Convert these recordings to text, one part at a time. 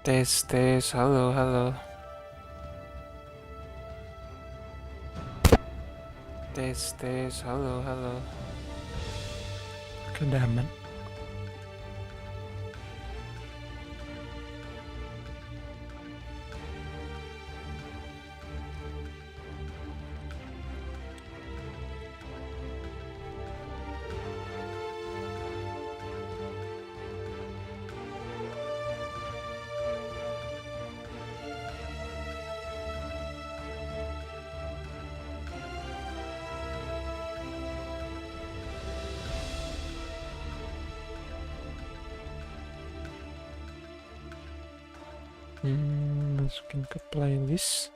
Tes, tes, halo, halo. Tes, tes, halo, halo. Udah aman. Masukin ke playlist.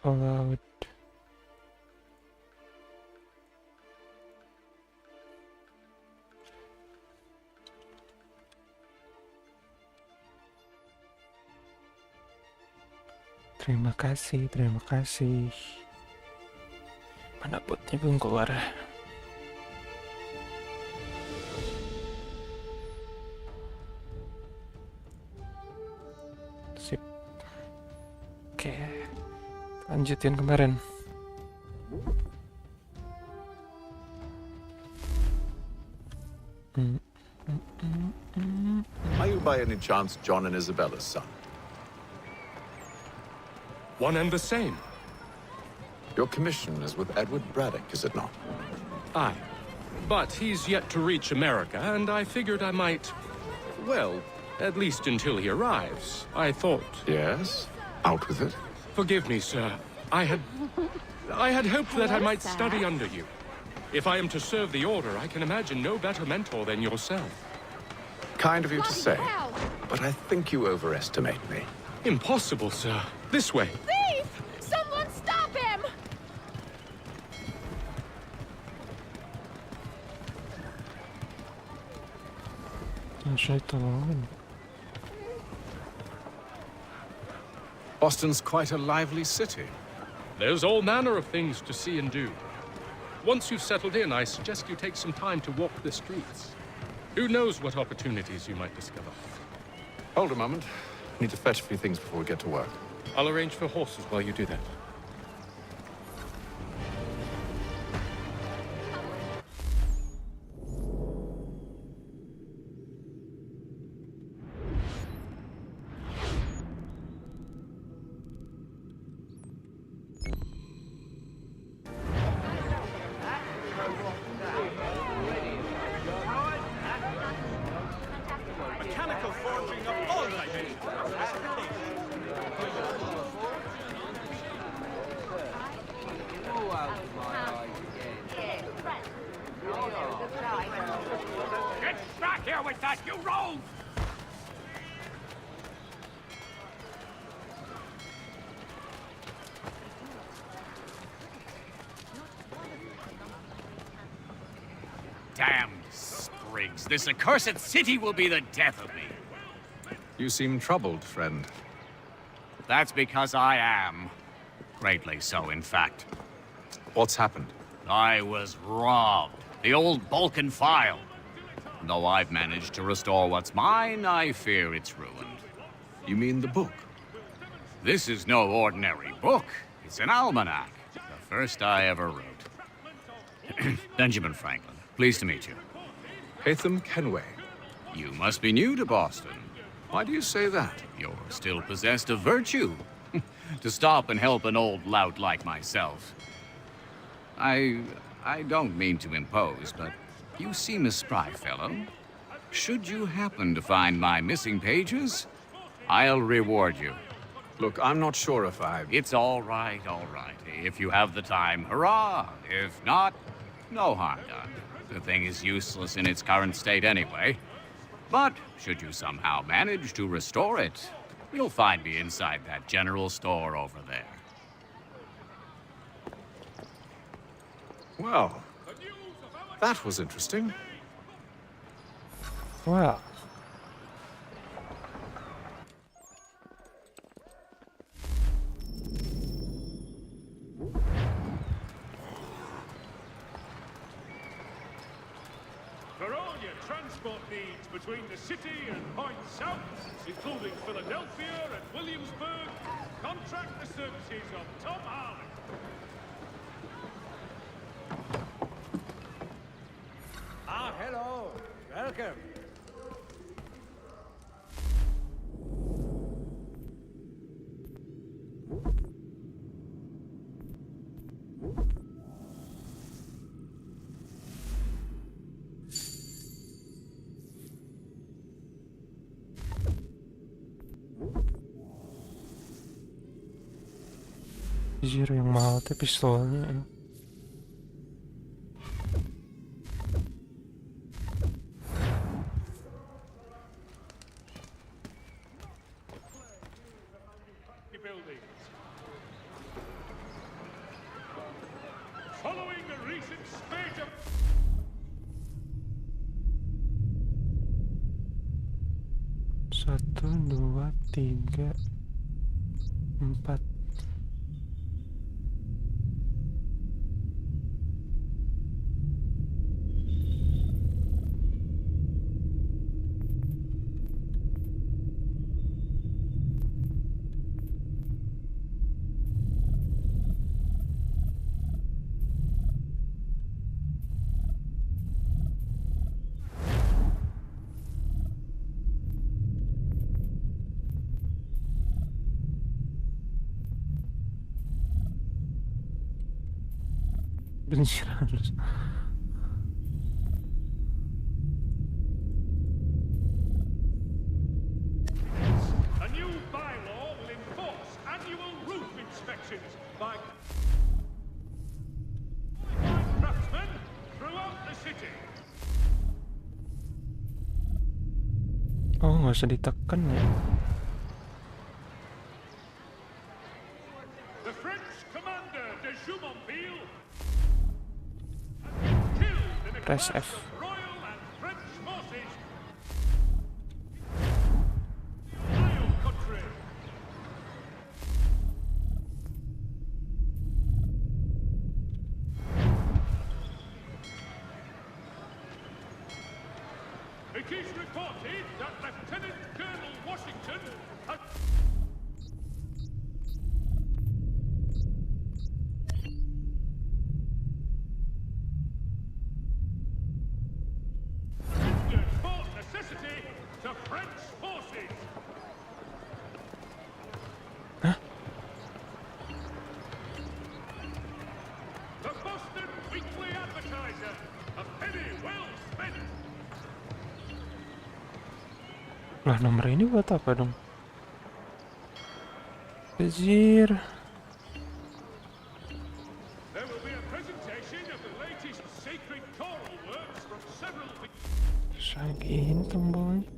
Allowed. Terima kasih, terima kasih. Mana botnya belum keluar. Sip. Oke. Lanjutin kemarin. Are you by any chance John and Isabella's son? One and the same. Your commission is with Edward Braddock, is it not? Aye. But he's yet to reach America, and I figured I might... Well, at least until he arrives, I thought. Yes? Out with it. Forgive me, sir. I had hoped that I might study under you. If I am to serve the Order, I can imagine no better mentor than yourself. Kind of you to say, but I think you overestimate me. Impossible, sir. This way. Thief! Someone stop him! Boston's quite a lively city. There's all manner of things to see and do. Once you've settled in, I suggest you take some time to walk the streets. Who knows what opportunities you might discover. Hold a moment. Need to fetch a few things before we get to work. I'll arrange for horses while you do that. Get back here with that, you rogue! Damned sprigs. This accursed city will be the death of me. You seem troubled, friend. That's because I am. Greatly so, in fact. What's happened? I was robbed. The old Balkan file. Though I've managed to restore what's mine, I fear it's ruined. You mean the book? This is no ordinary book. It's an almanac. The first I ever wrote. Benjamin Franklin, pleased to meet you. Haytham Kenway. You must be new to Boston. Why do you say that? You're still possessed of virtue. To stop and help an old lout like myself. I don't mean to impose, but you seem a spry fellow. Should you happen to find my missing pages, I'll reward you. Look, I'm not sure if I... It's all right, all right. If you have the time, hurrah! If not, no harm done. The thing is useless in its current state anyway. But should you somehow manage to restore it, you'll find me inside that general store over there. Well, that was interesting. Wow. For all your transport needs between the city and points south, including Philadelphia and Williamsburg, contract the services of Tom Harley. Ah, hello. Welcome. Anjir, yang mahal tuh pistolnya. Buildings. Following a recent spate of... Satu, dua, tiga, empat. Benci harus. A new bylaw will enforce annual roof inspections by craftsmen throughout the city. Oh, nggak usah ditekan ya. The French commander de Jumonville has been killed in a Press clash F. of Royal and French forces. Ohio country. It is reported that Lieutenant Colonel Washington has... surrendered for necessity to French forces. The Boston Weekly Advertiser, a penny well spent. Lah, nomor ini buat apa dong? Anjir. There will be a presentation of the latest sacred choral works from several... Saking tombolnya.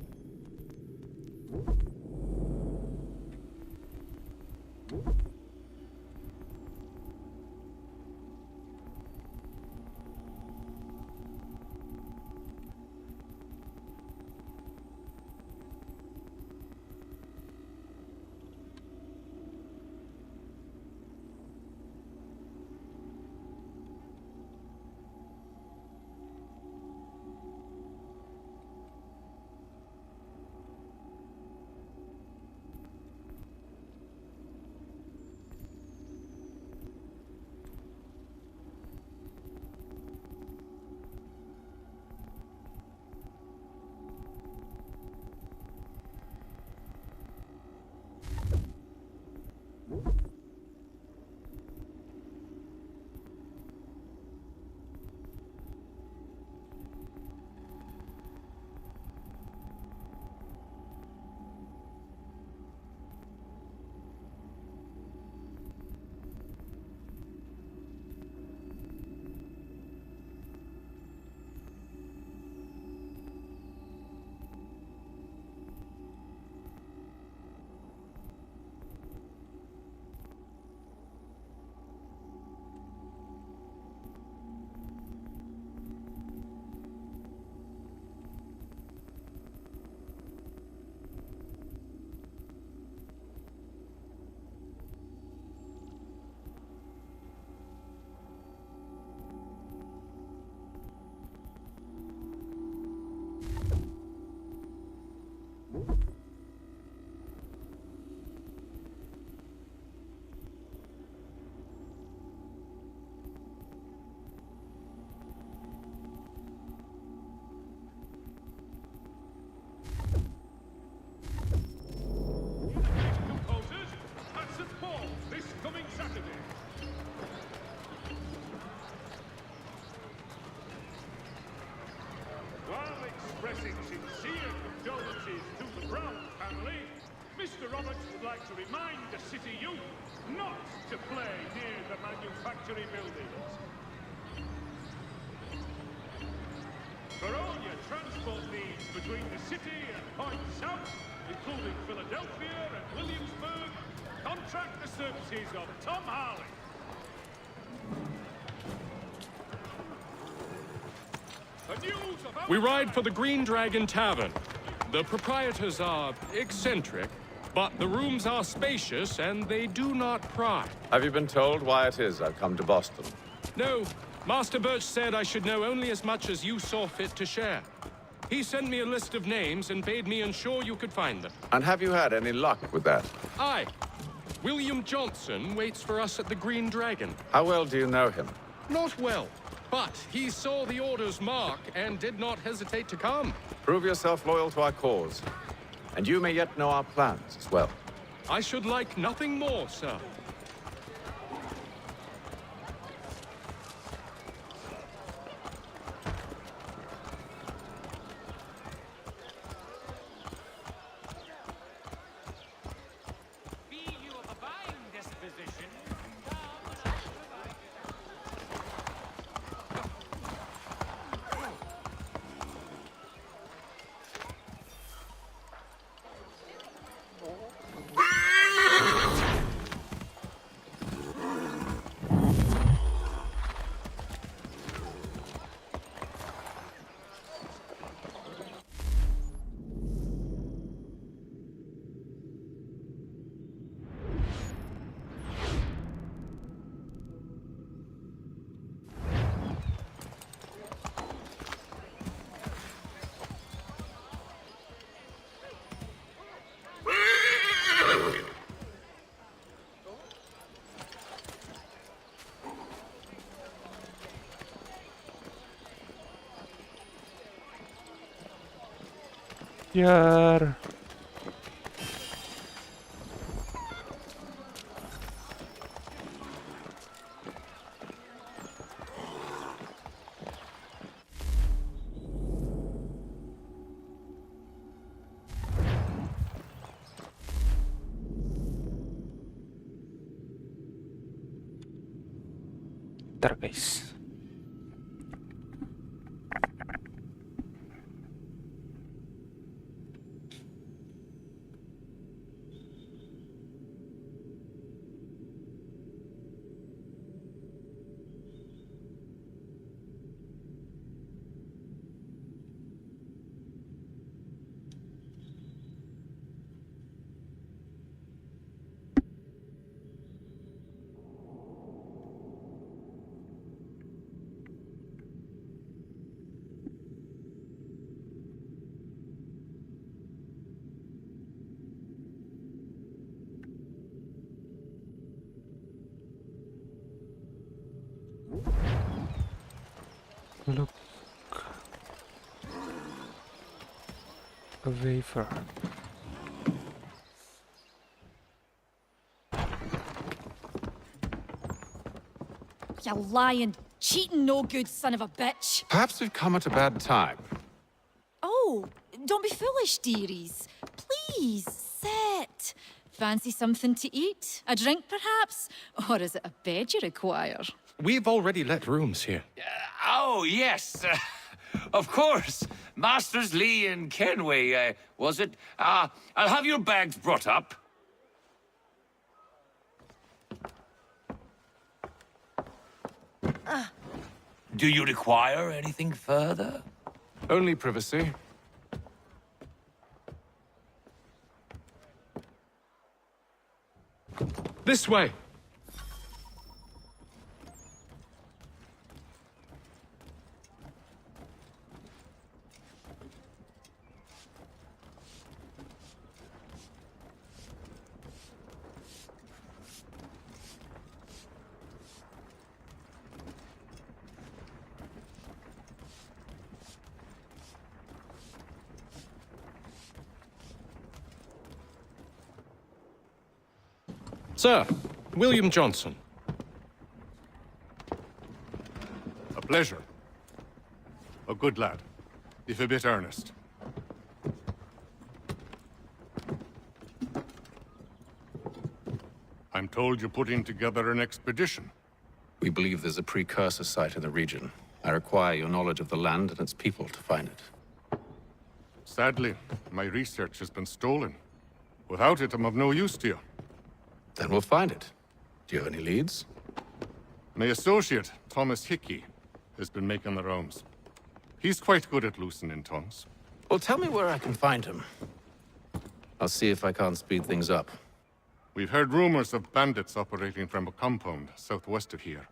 sincere condolences to the Brown family, Mr. Roberts would like to remind the city youth not to play near the manufactory buildings. For all your transport needs between the city and Point South, including Philadelphia and Williamsburg, contract the services of Tom Harley. We ride for the Green Dragon Tavern. The proprietors are eccentric, but the rooms are spacious and they do not pry. Have you been told why it is I've come to Boston? No, Master Birch said I should know only as much as you saw fit to share. He sent me a list of names and bade me ensure you could find them. And have you had any luck with that? Aye. William Johnson waits for us at the Green Dragon. How well do you know him? Not well, but he saw the order's mark and did not hesitate to come. Prove yourself loyal to our cause. And you may yet know our plans as well. I should like nothing more, sir. Yar. Ntar guys. Look, a wafer. You lying, cheating, no good son of a bitch. Perhaps we've come at a bad time. Oh, don't be foolish, dearies. Please, sit. Fancy something to eat? A drink, perhaps? Or is it a bed you require? We've already let rooms here. Oh, yes. Of course. Masters Lee and Kenway, was it? I'll have your bags brought up. Do you require anything further? Only privacy. This way. Sir, William Johnson. A pleasure. A good lad, if a bit earnest. told you're putting together an expedition. We believe there's a precursor site in the region. I require your knowledge of the land and its people to find it. Sadly, my research has been stolen. Without it, I'm of no use to you. Then we'll find it. Do you have any leads? My associate, Thomas Hickey, has been making the rounds. He's quite good at loosening tongues. Well, tell me where I can find him. I'll see if I can't speed things up. We've heard rumors of bandits operating from a compound southwest of here.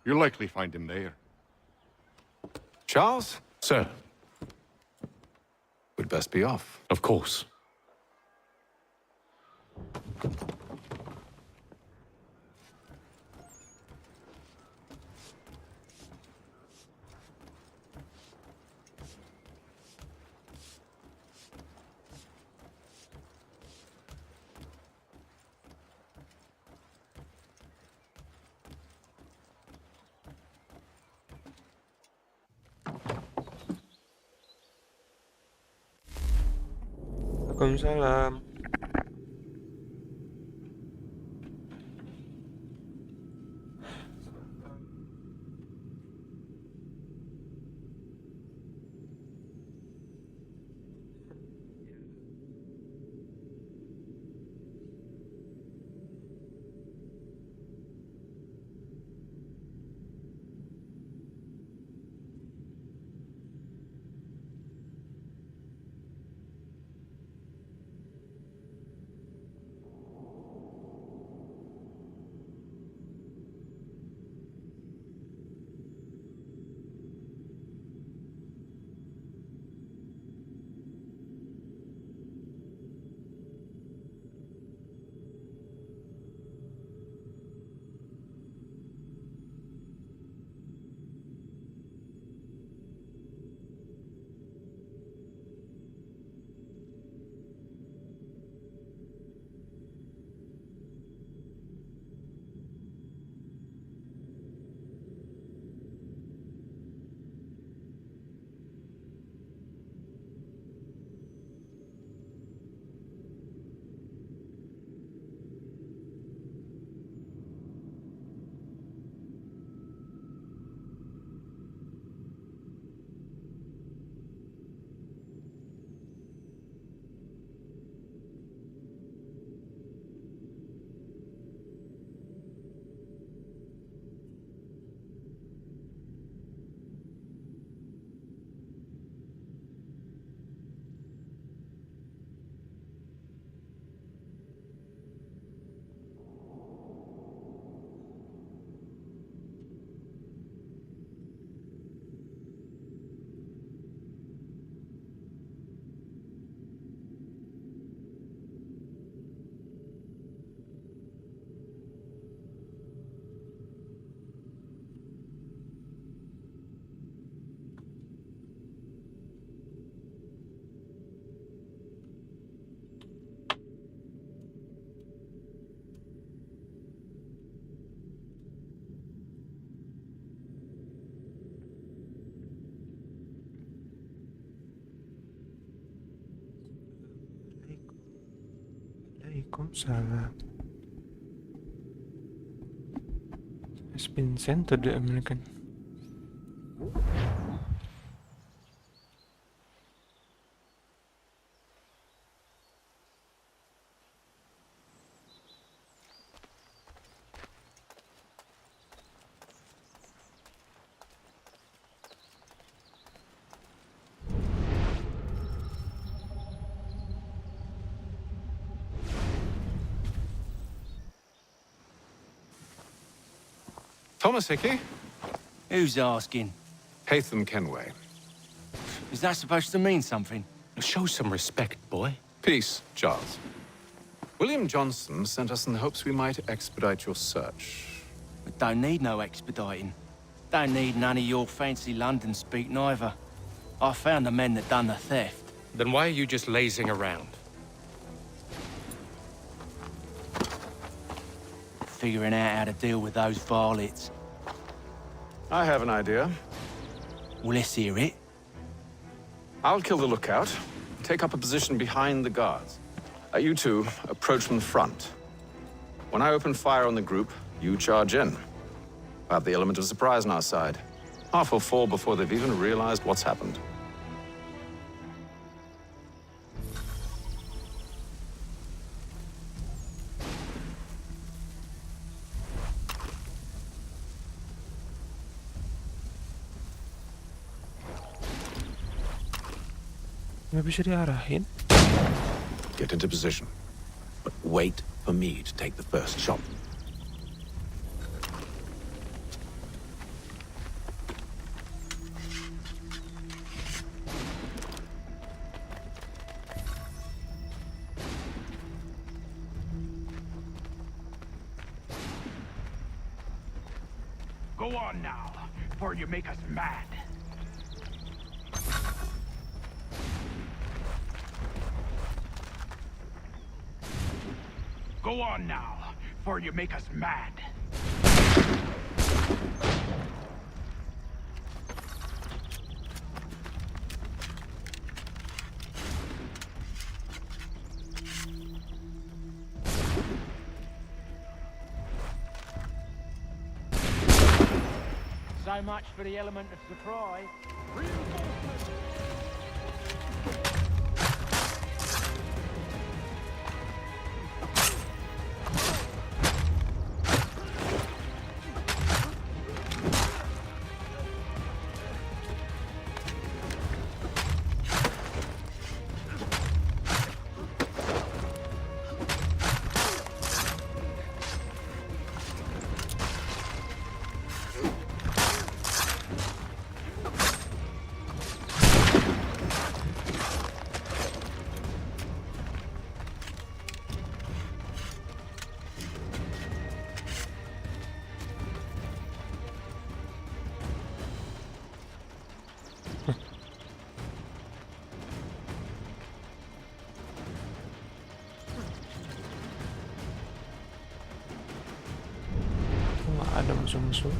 You'll likely find him there. Charles? Sir, We'd best be off. of course. Waalaikumsalam. Waalaikumsalam. Has been sent to the American. Thomas Hickey? Who's asking? Haytham Kenway. Is that supposed to mean something? Show some respect, boy. Peace, Charles. William Johnson sent us in the hopes we might expedite your search. We don't need no expediting. Don't need none of your fancy London speak neither. I found the men that done the theft. Then why are you just lazing around? Figuring out how to deal with those varlets. I have an idea. Well, let's hear it. I'll kill the lookout, take up a position behind the guards. You two approach from the front. When I open fire on the group, you charge in. I have the element of surprise on our side. Half will fall before they've even realized what's happened. Nggak bisa diarahin. Get into position. But wait for me to take the first shot. Go on now, before you make us mad. Go on now, before you make us mad. So much for the element of surprise. Nggak ada musuh-musuh.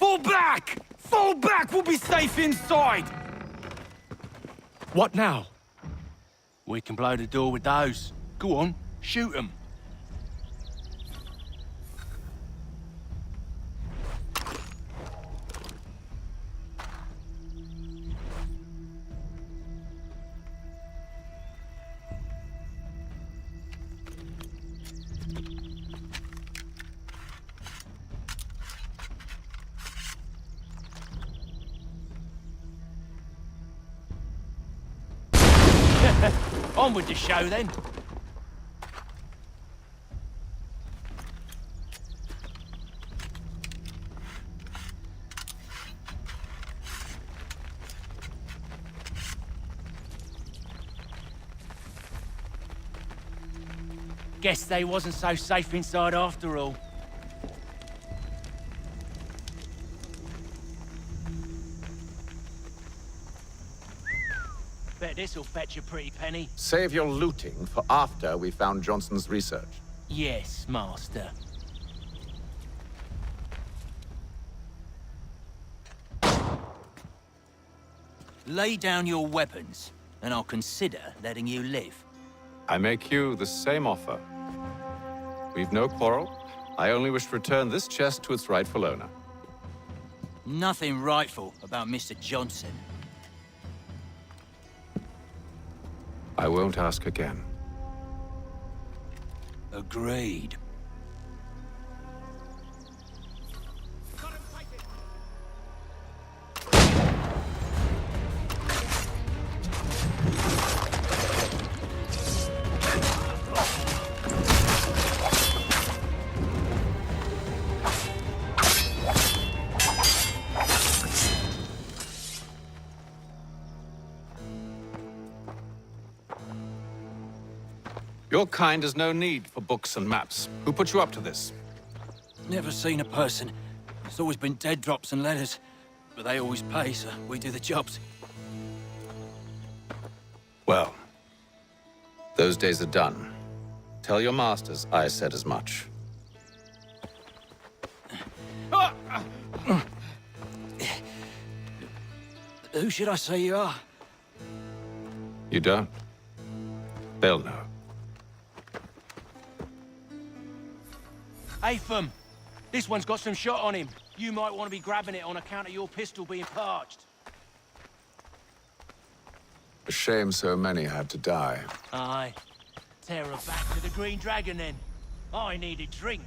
Fall back! Fall back! We'll be safe inside! What now? We can blow the door with those. Go on, shoot them. On with the show then. Guess they wasn't so safe inside after all. Bet this'll fetch a pretty penny. Save your looting for after we found Johnson's research. Yes, master. Lay down your weapons, and I'll consider letting you live. I make you the same offer. We've no quarrel. I only wish to return this chest to its rightful owner. Nothing rightful about Mr. Johnson. I won't ask again. Agreed. Your kind has no need for books and maps. Who put you up to this? Never seen a person. It's always been dead drops and letters. But they always pay, so we do the jobs. Well, those days are done. Tell your masters I said as much. Who should I say you are? You don't? They'll know. Haytham, this one's got some shot on him. You might want to be grabbing it on account of your pistol being parched. A shame so many had to die. Aye. Tear her back to the Green Dragon, then. I need a drink.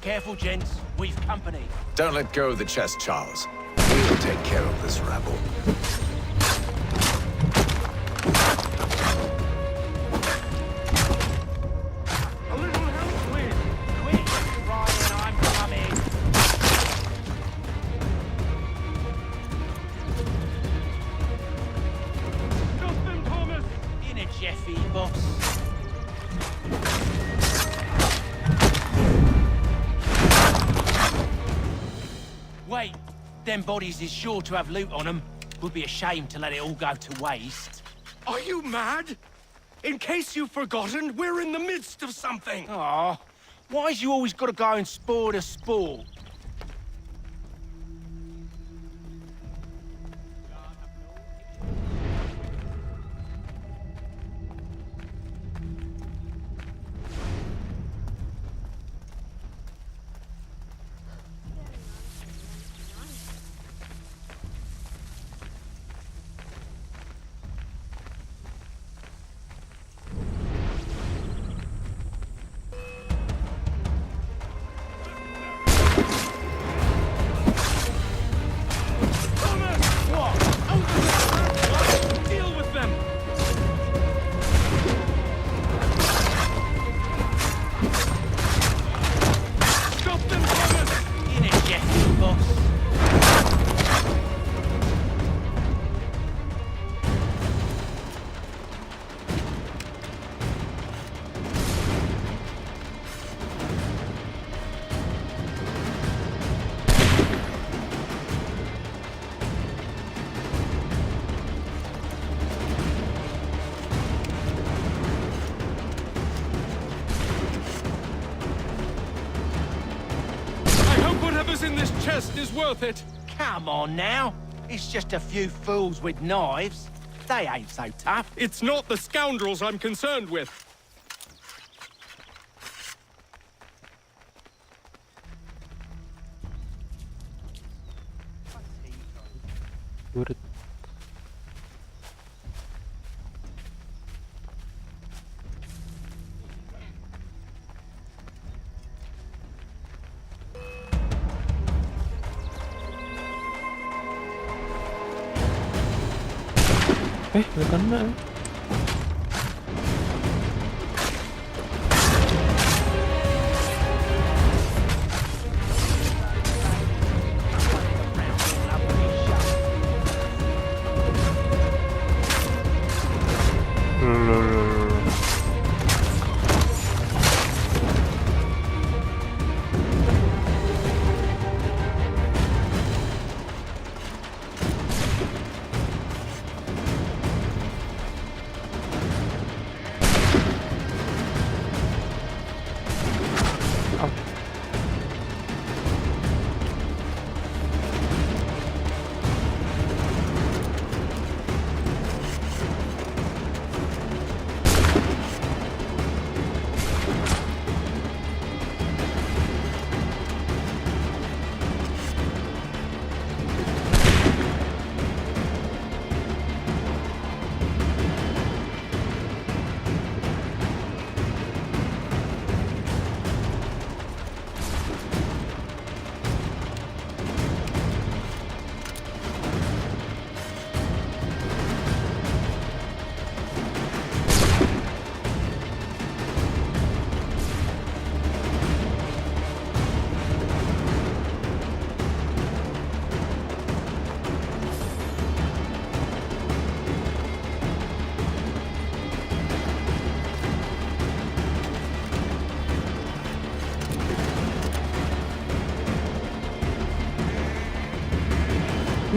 Careful, gents. We've company. Don't let go of the chest, Charles. We'll take care of this rabble. A little help, please. Quick, Ryan, I'm coming. Stop them, Thomas! In a Jeffy, boss. Wait, them bodies is sure to have loot on them. Would be a shame to let it all go to waste. Are you mad? In case you've forgotten, we're in the midst of something. Aw, why's you always gotta go and spoil the sport? Deal with them. Stop them, Thomas! In a Jeffy, boss. I hope whatever's in this chest is worth it. Come on now. It's just a few fools with knives. They ain't so tough. It's not the scoundrels I'm concerned with. Urut. Gak kena.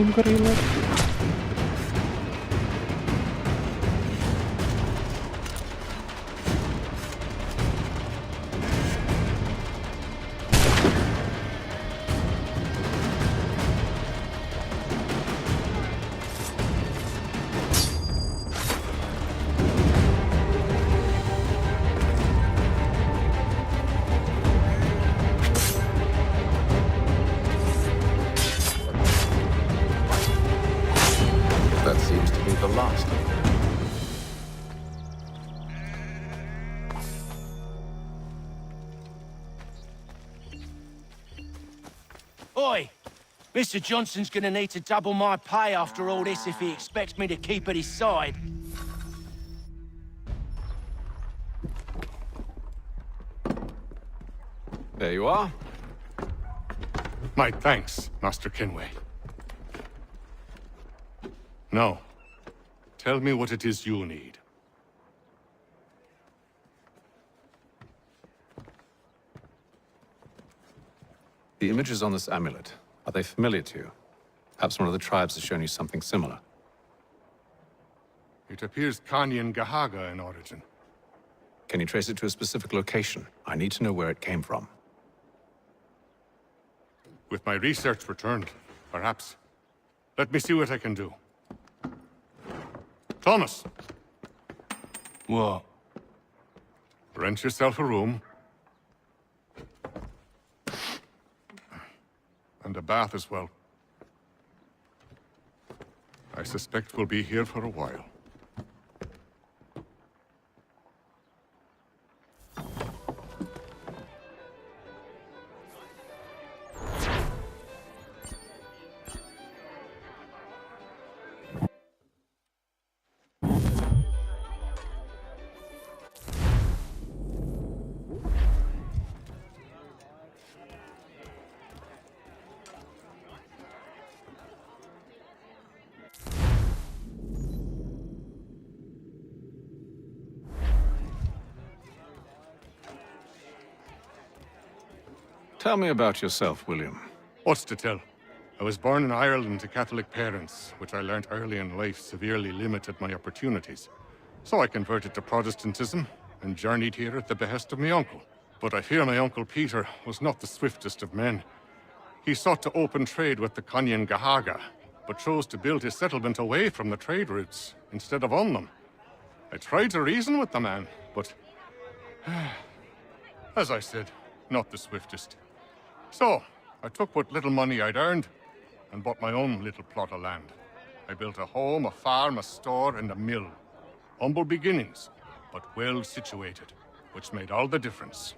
belum ke relax. That seems to be the last of them. Oi! Mr. Johnson's gonna need to double my pay after all this if he expects me to keep at his side. There you are. My thanks, Master Kenway. Now, tell me what it is you need. The images on this amulet, are they familiar to you? Perhaps one of the tribes has shown you something similar. It appears Kanyan Gahaga in origin. Can you trace it to a specific location? I need to know where it came from. With my research returned, perhaps. Let me see what I can do. Thomas, What? rent yourself a room. And a bath as well. I suspect we'll be here for a while. Tell me about yourself, William. What's to tell? I was born in Ireland to Catholic parents, which I learnt early in life severely limited my opportunities. So I converted to Protestantism and journeyed here at the behest of my uncle. But I fear my uncle Peter was not the swiftest of men. He sought to open trade with the Kanyan Gahaga, but chose to build his settlement away from the trade routes instead of on them. I tried to reason with the man, but as I said, not the swiftest. So, I took what little money I'd earned and bought my own little plot of land. I built a home, a farm, a store, and a mill. Humble beginnings, but well situated, which made all the difference.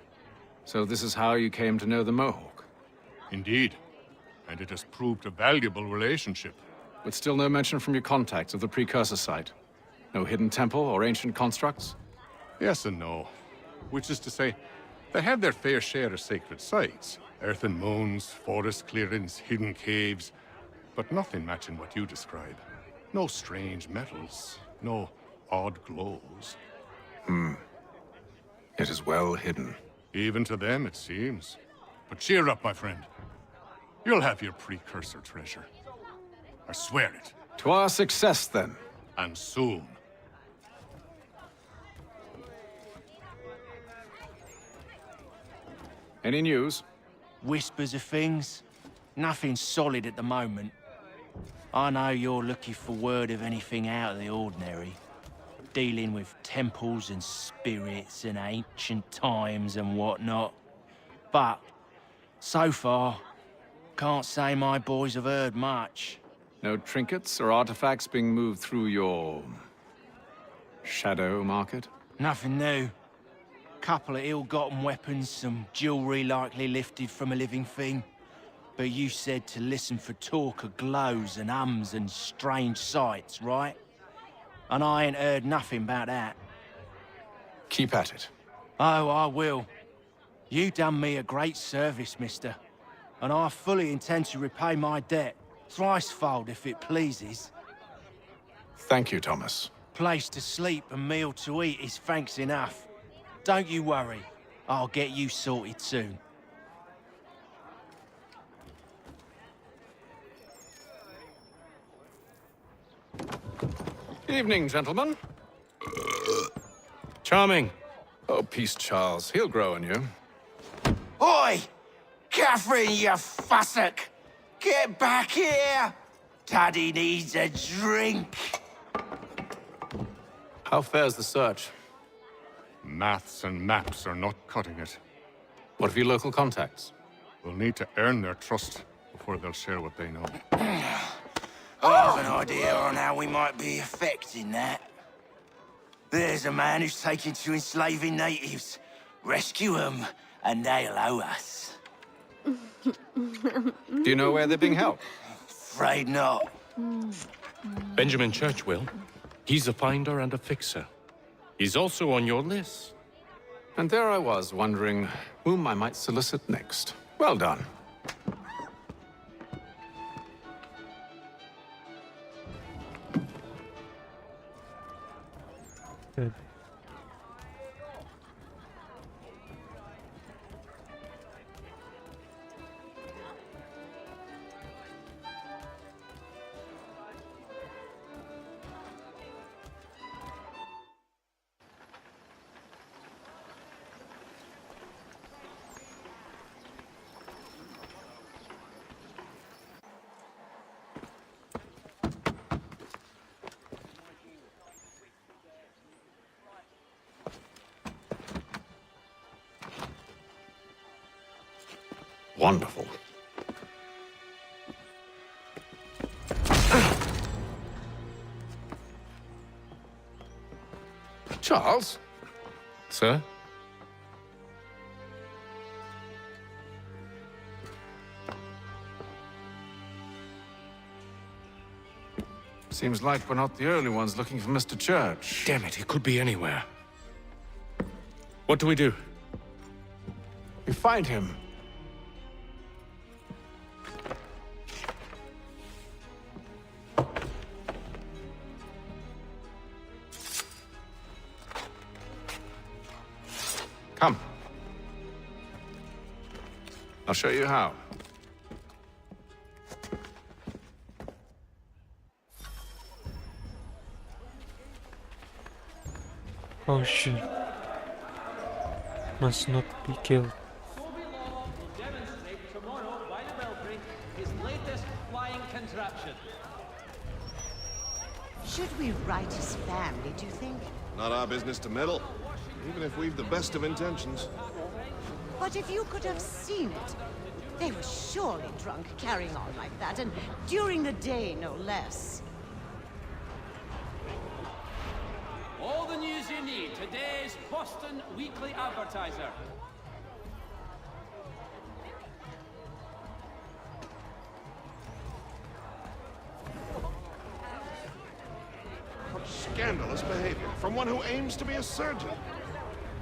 So this is how you came to know the Mohawk? Indeed, and it has proved a valuable relationship. But still no mention from your contacts of the precursor site? No hidden temple or ancient constructs? Yes and no. Which is to say, they have their fair share of sacred sites. Earthen mounds, forest clearings, hidden caves, but nothing matching what you describe. No strange metals, no odd glows. It is well hidden. Even to them, it seems. But cheer up, my friend. You'll have your precursor treasure. I swear it. To our success, then. And soon. Any news? Whispers of things? Nothing solid at the moment. I know you're looking for word of anything out of the ordinary. Dealing with temples and spirits and ancient times and whatnot. But, so far, can't say my boys have heard much. No trinkets or artifacts being moved through your... shadow market? Nothing new. Couple of ill-gotten weapons, some jewelry likely lifted from a living thing. But you said to listen for talk of glows and ums and strange sights, right? And I ain't heard nothing about that. Keep at it. Oh, I will. You done me a great service, mister. And I fully intend to repay my debt. Thricefold, if it pleases. Thank you, Thomas. Place to sleep and meal to eat is thanks enough. Don't you worry. I'll get you sorted soon. Evening, gentlemen. Charming. Oh, peace, Charles. He'll grow on you. Oi! Catherine, you fussock! Get back here! Daddy needs a drink. How fares the search? Maths and maps are not cutting it. What of your local contacts? We'll need to earn their trust before they'll share what they know. I have an idea on how we might be affecting that. There's a man who's taken to enslaving natives. Rescue them, and they'll owe us. Do you know where they're being held? Afraid not. Benjamin Church will. He's a finder and a fixer. He's also on your list. And there I was, wondering whom I might solicit next. Well done. Good. Wonderful. Charles? Sir? Seems like we're not the only ones looking for Mr. Church. Damn it, he could be anywhere. What do we do? We find him. Come. I'll show you how. Oh shit. Must not be killed. Demonstrate tomorrow by the belfry his latest flying contraption. Should we write his family, do you think? Not our business to meddle, even if we've the best of intentions. But if you could have seen it, they were surely drunk carrying on like that, and during the day, no less. All the news you need, today's Boston Weekly Advertiser. What scandalous behavior from one who aims to be a surgeon.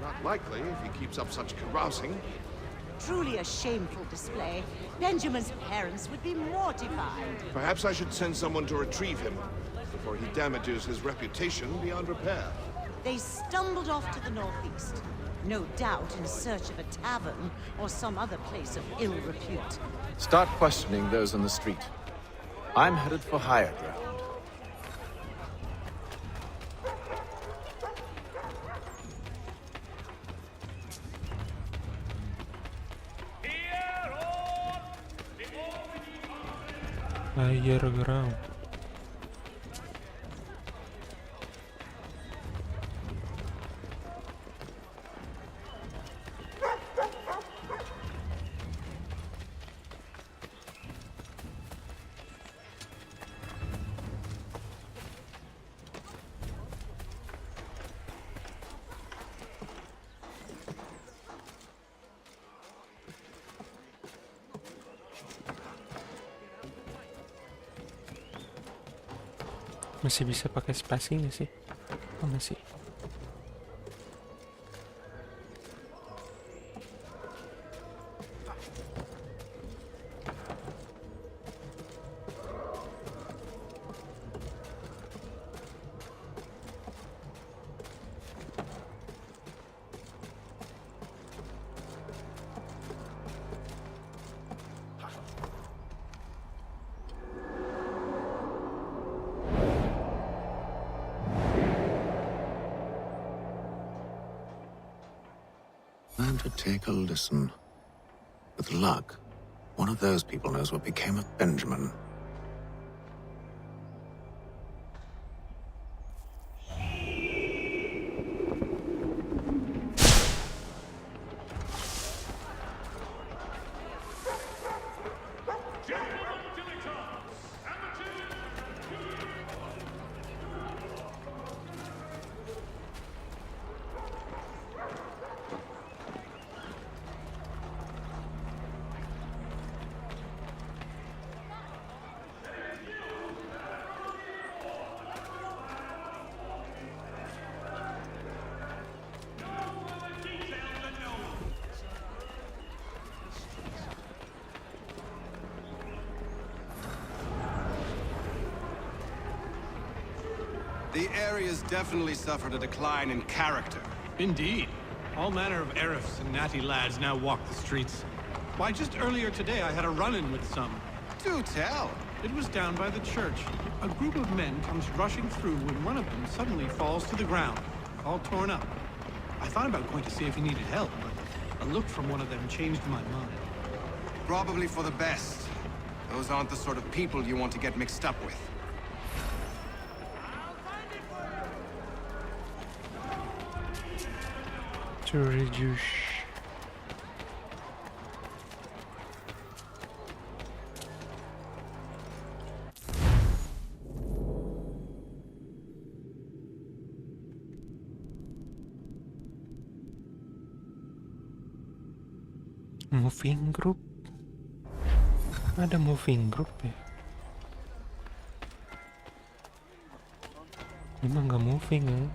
Not likely if he keeps up such carousing. Truly a shameful display. Benjamin's parents would be mortified. Perhaps I should send someone to retrieve him before he damages his reputation beyond repair. They stumbled off to the northeast, no doubt in search of a tavern or some other place of ill repute. Start questioning those on the street. I'm headed for higher ground. Higher ground. Masih bisa pakai spasi nggak sih? Oh, masih. time to take a listen. With luck, one of those people knows what became of Benjamin. The area's definitely suffered a decline in character. Indeed. All manner of Arifs and natty lads now walk the streets. Why, just earlier today I had a run-in with some. Do tell. It was down by the church. A group of men comes rushing through when one of them suddenly falls to the ground, all torn up. I thought about going to see if he needed help, but a look from one of them changed my mind. Probably for the best. Those aren't the sort of people you want to get mixed up with. To reduce. Moving group. Ada moving group ya? Memang nggak moving ya?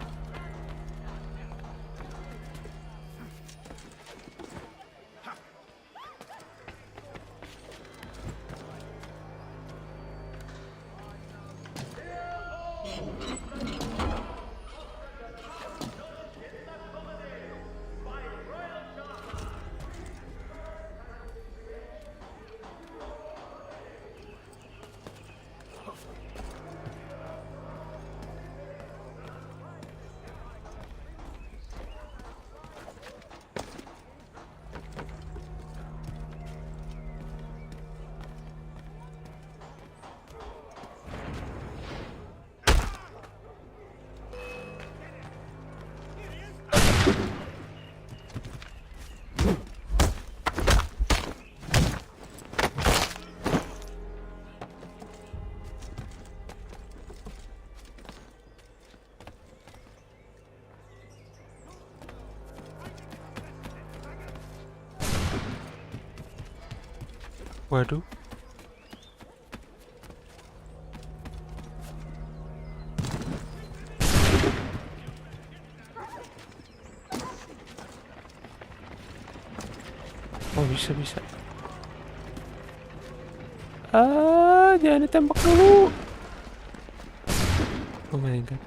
Waduh. Oh, bisa. Jangan ditembak dulu. Oh my god.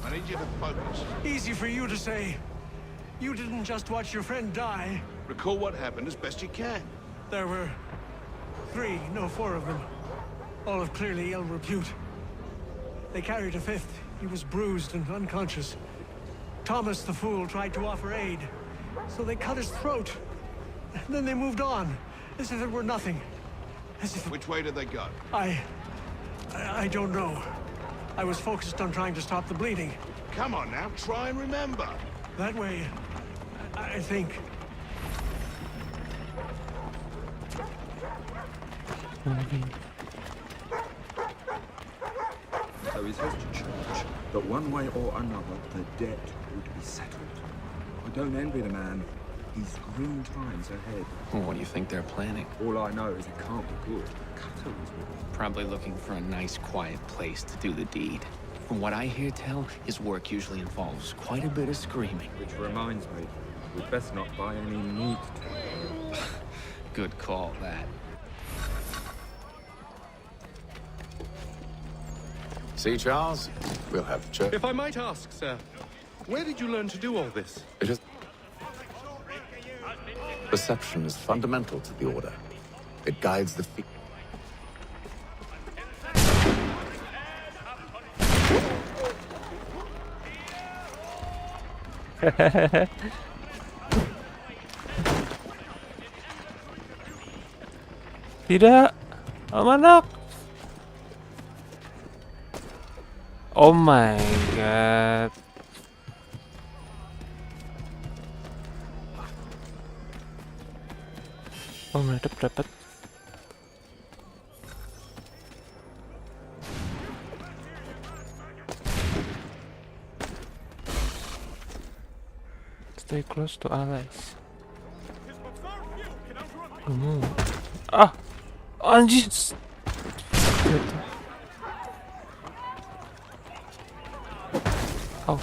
I need you to focus. Easy for you to say. You didn't just watch your friend die. Recall what happened as best you can. There were 4 of them. All of clearly ill repute. They carried a 5th. He was bruised and unconscious. Thomas the fool tried to offer aid, so they cut his throat. Then they moved on, as if it were nothing. As if... Which way did they go? I don't know. I was focused on trying to stop the bleeding. Come on now, try and remember. That way, I think. So he says to church that one way or another the debt would be settled. I don't envy the man. He's green times ahead. Well, what do you think they're planning? All I know is it can't be good. Cutters will be. Probably looking for a nice, quiet place to do the deed. From what I hear tell, his work usually involves quite a bit of screaming. Which reminds me, we'd best not by any need to. Good call, that. See, Charles? We'll have church. If I might ask, sir, Where did you learn to do all this? It is... Perception is fundamental to the Order. It guides the feet. Tidak, anak. Oh my god. Oh, dapat. Stay close to allies. Ah, anjir. Oh.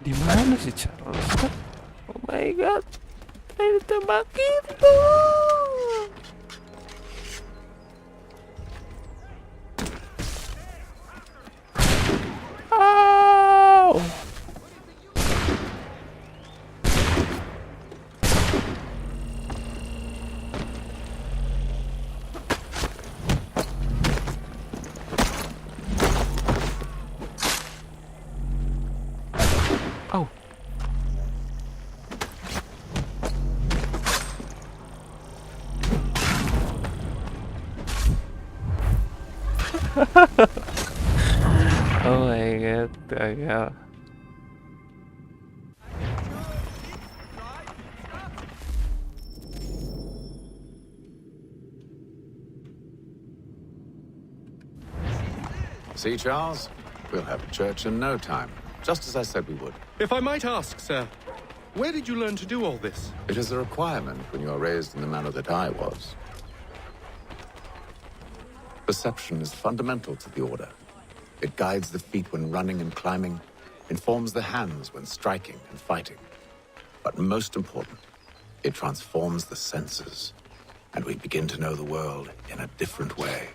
Di mana sih Charles? Oh my god. Ayo tembakin tuh. Ow. Oh. Oh my god, gagal. See, Charles? We'll have a church in no time, just as I said we would. If I might ask, sir, where did you learn to do all this? It is a requirement when you are raised in the manner that I was. Perception is fundamental to the Order. It guides the feet when running and climbing, informs the hands when striking and fighting. But most important, it transforms the senses, and we begin to know the world in a different way.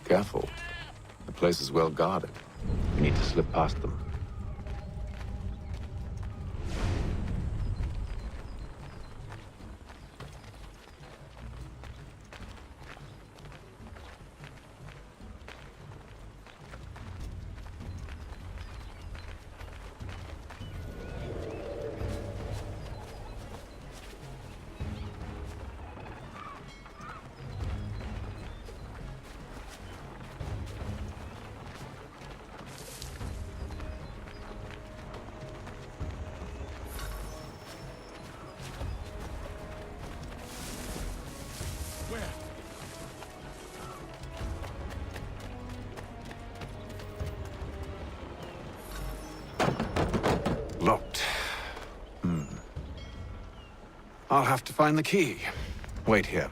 Careful. The place is well guarded. We need to slip past them. Locked. I'll have to find the key. Wait here.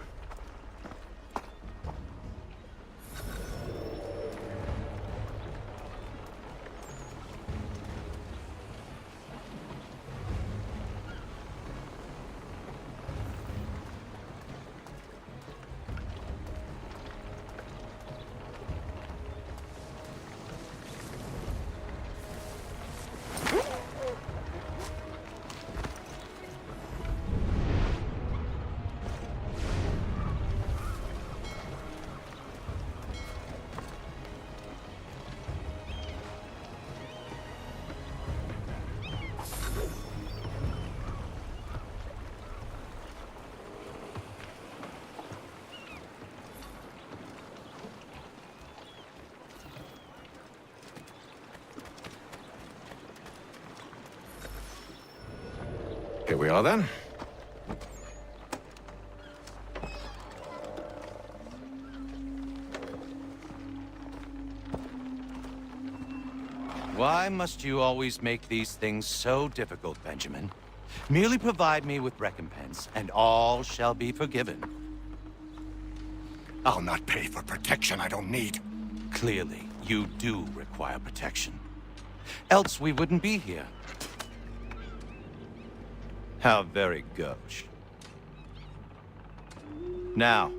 Here we are, then. Why must you always make these things so difficult, Benjamin? Merely provide me with recompense, and all shall be forgiven. I'll not pay for protection I don't need. Clearly, you do require protection. Else we wouldn't be here. How very gauche. Now,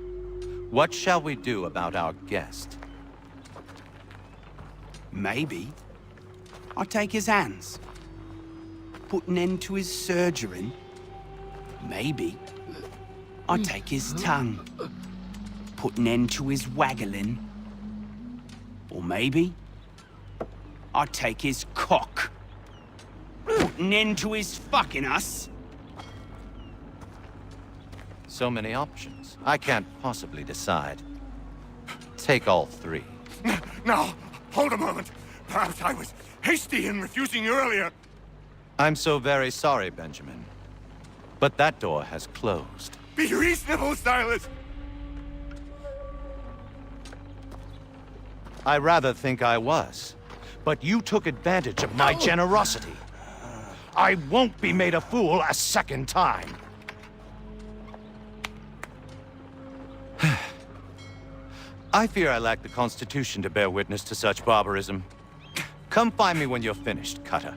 what shall we do about our guest? Maybe I'll take his hands. Put an end to his surgering. Maybe I'll take his tongue. Put an end to his waggling. Or maybe I'll take his cock. Put an end to his fucking us. So many options. I can't possibly decide. Take all three. Now, hold a moment. Perhaps I was hasty in refusing you earlier. I'm so very sorry, Benjamin. But that door has closed. Be reasonable, Silas. I rather think I was. But you took advantage of my generosity. I won't be made a fool a second time. I fear I lack the constitution to bear witness to such barbarism. Come find me when you're finished, Cutter.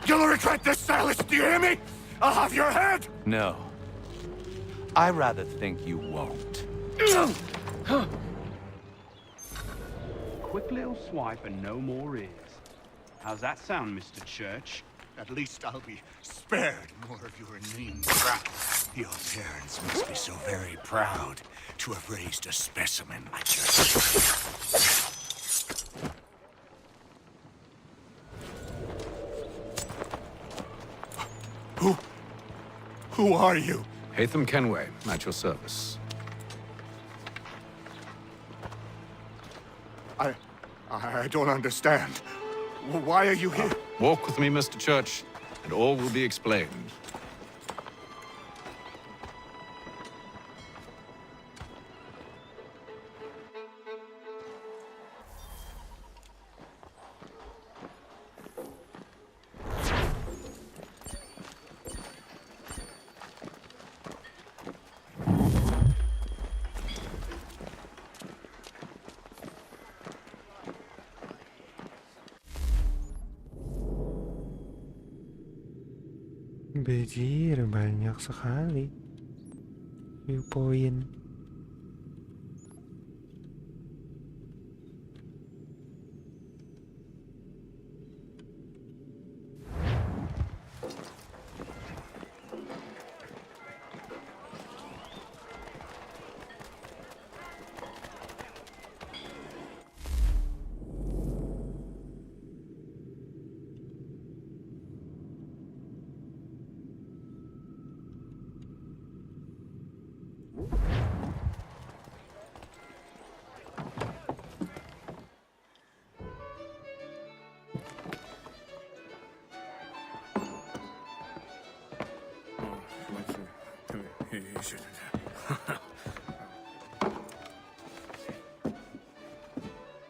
You'll regret this, Silas, do you hear me? I'll have your head! No. I rather think you won't. Quick little swipe and no more ears. How's that sound, Mr. Church? At least I'll be spared more of your name crap. Your parents must be so very proud to have raised a specimen like yourself. Who are you? Haytham Kenway, at your service. I don't understand. Why are you here? Walk with me, Mr. Church, and all will be explained. Bejir, banyak sekali viewpoint.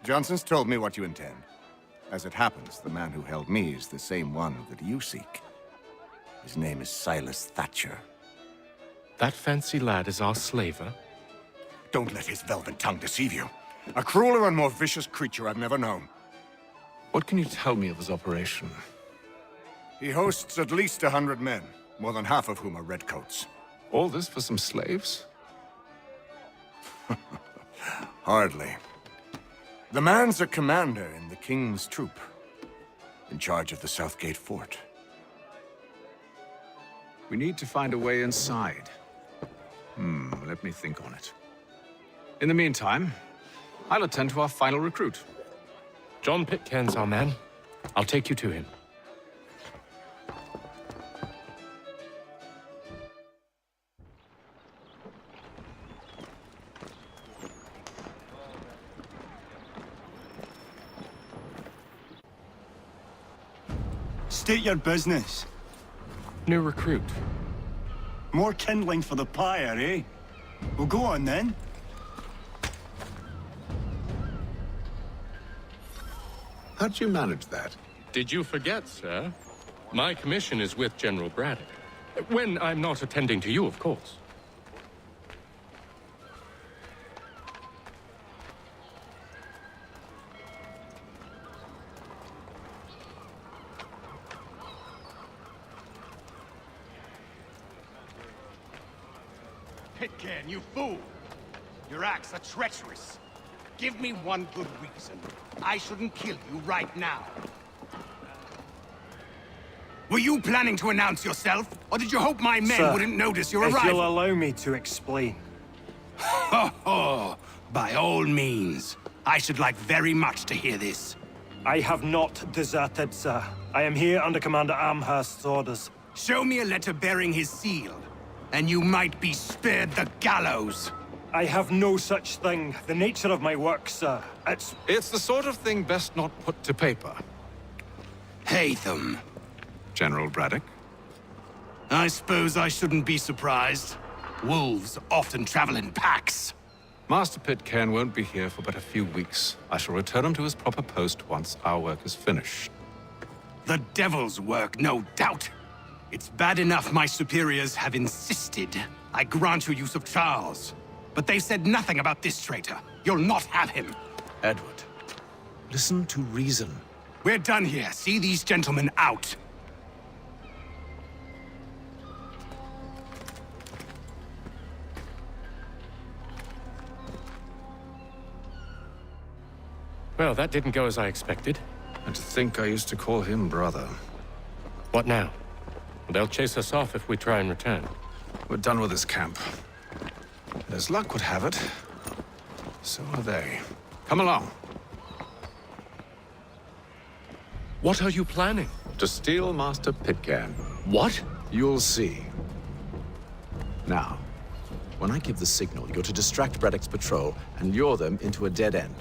Johnson's told me what you intend. As it happens, the man who held me is the same one that you seek. His name is Silas Thatcher. That fancy lad is our slaver? Don't let his velvet tongue deceive you. A crueler and more vicious creature I've never known. What can you tell me of his operation? He hosts at least 100 men, more than half of whom are redcoats. All this for some slaves? Hardly. The man's a commander in the King's troop, in charge of the Southgate Fort. We need to find a way inside. Let me think on it. In the meantime, I'll attend to our final recruit. John Pitcairn's our man. I'll take you to him. State your business. New recruit. More kindling for the pyre, eh? Well, go on then. How'd you manage that? Did you forget, sir? My commission is with General Braddock. When I'm not attending to you, of course. Pitcairn, you fool! Your acts are treacherous. Give me one good reason. I shouldn't kill you right now. Were you planning to announce yourself? Or did you hope my men Sir, wouldn't notice your if arrival? you'll allow me to explain. Ho ho! By all means. I should like very much to hear this. I have not deserted, sir. I am here under Commander Amherst's orders. Show me a letter bearing his seal, and you might be spared the gallows. I have no such thing. The nature of my work, sir, It's the sort of thing best not put to paper. Haytham. General Braddock? I suppose I shouldn't be surprised. Wolves often travel in packs. Master Pitcairn won't be here for but a few weeks. I shall return him to his proper post once our work is finished. The devil's work, no doubt. It's bad enough my superiors have insisted I grant you use of Charles. But they said nothing about this traitor. You'll not have him. Edward, listen to reason. We're done here. See these gentlemen out. Well, that didn't go as I expected. And to think I used to call him brother. What now? They'll chase us off if we try and return. We're done with this camp. And as luck would have it, so are they. Come along. What are you planning? To steal Master Pitcairn. What? You'll see. Now, when I give the signal, you're to distract Braddock's patrol and lure them into a dead end.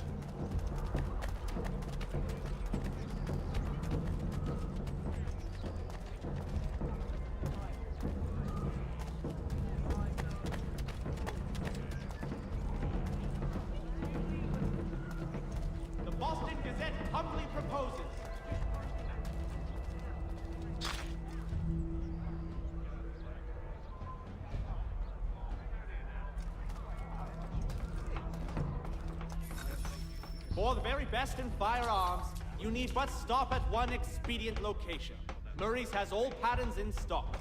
The Boston Gazette humbly proposes. For the very best in firearms, you need but stop at one expedient location. Murray's has all patterns in stock.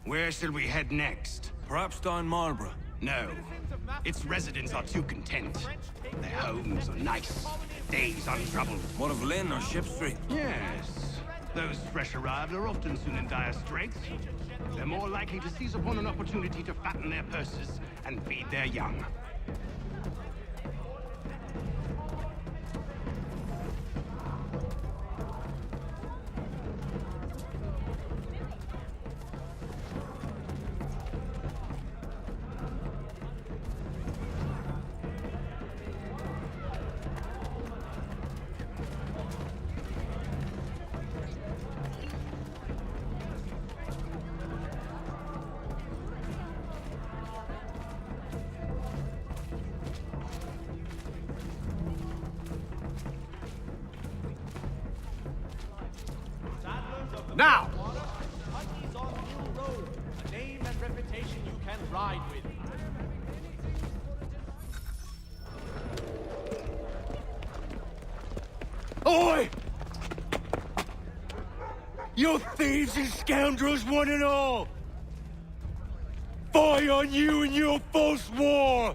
Where shall we head next? Perhaps down Marlborough. No. Its residents are too content. Their homes are nice. Days untroubled. What of Lynn or Ship Street? Yes. Those fresh arrived are often soon in dire straits. They're more likely to seize upon an opportunity to fatten their purses and feed their young. Now! Huntly's on Mill Road, a name and reputation you can ride with. Oi! You thieves and scoundrels, one and all! Fie on you and your false war!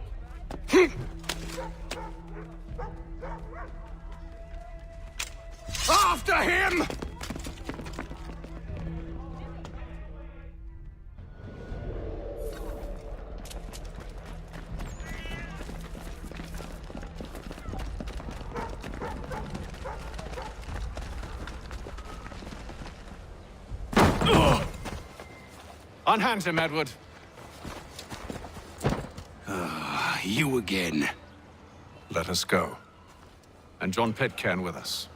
After him! Unhand him, Edward. You again. Let us go. And John Pitcairn with us.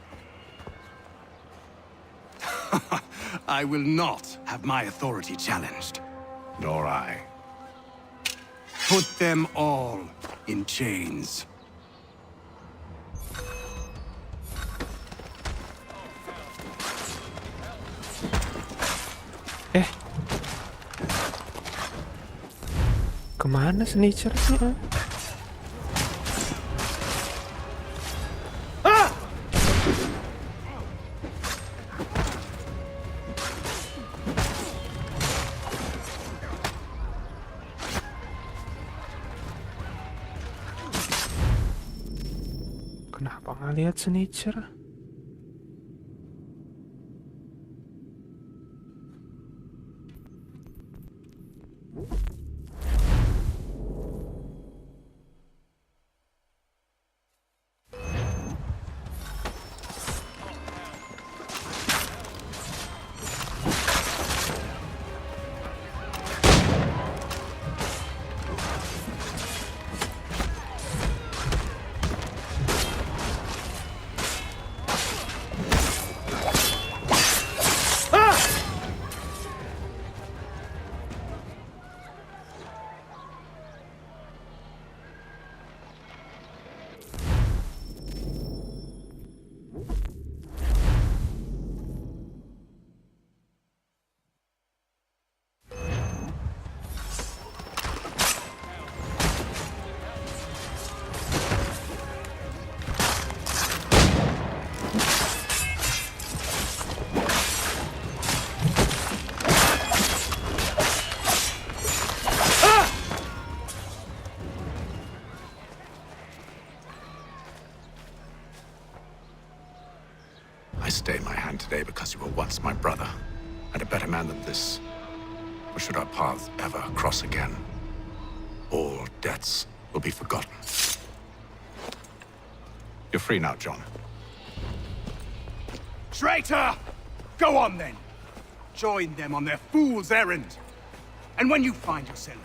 I will not have my authority challenged. Nor I. Put them all in chains. Kemana snitchernya? Kenapa nggak lihat snitcher? Stay my hand today because you were once my brother, and a better man than this. Or should our paths ever cross again, all debts will be forgotten. You're free now, John. Traitor! Go on then. Join them on their fool's errand. And when you find yourself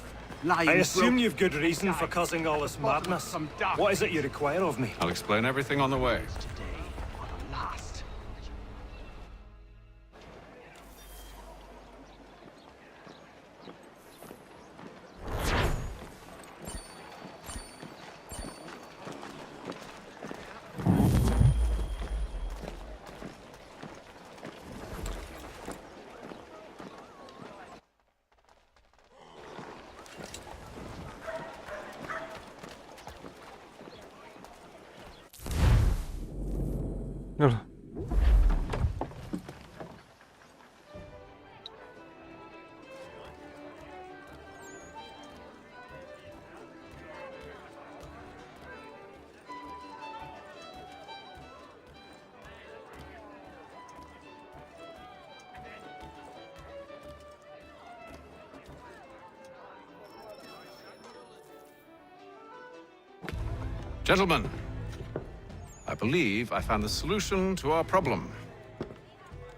lying... I assume you've good reason for causing all this madness. What is it you require of me? I'll explain everything on the way. Loh. Gentlemen, I believe I found the solution to our problem.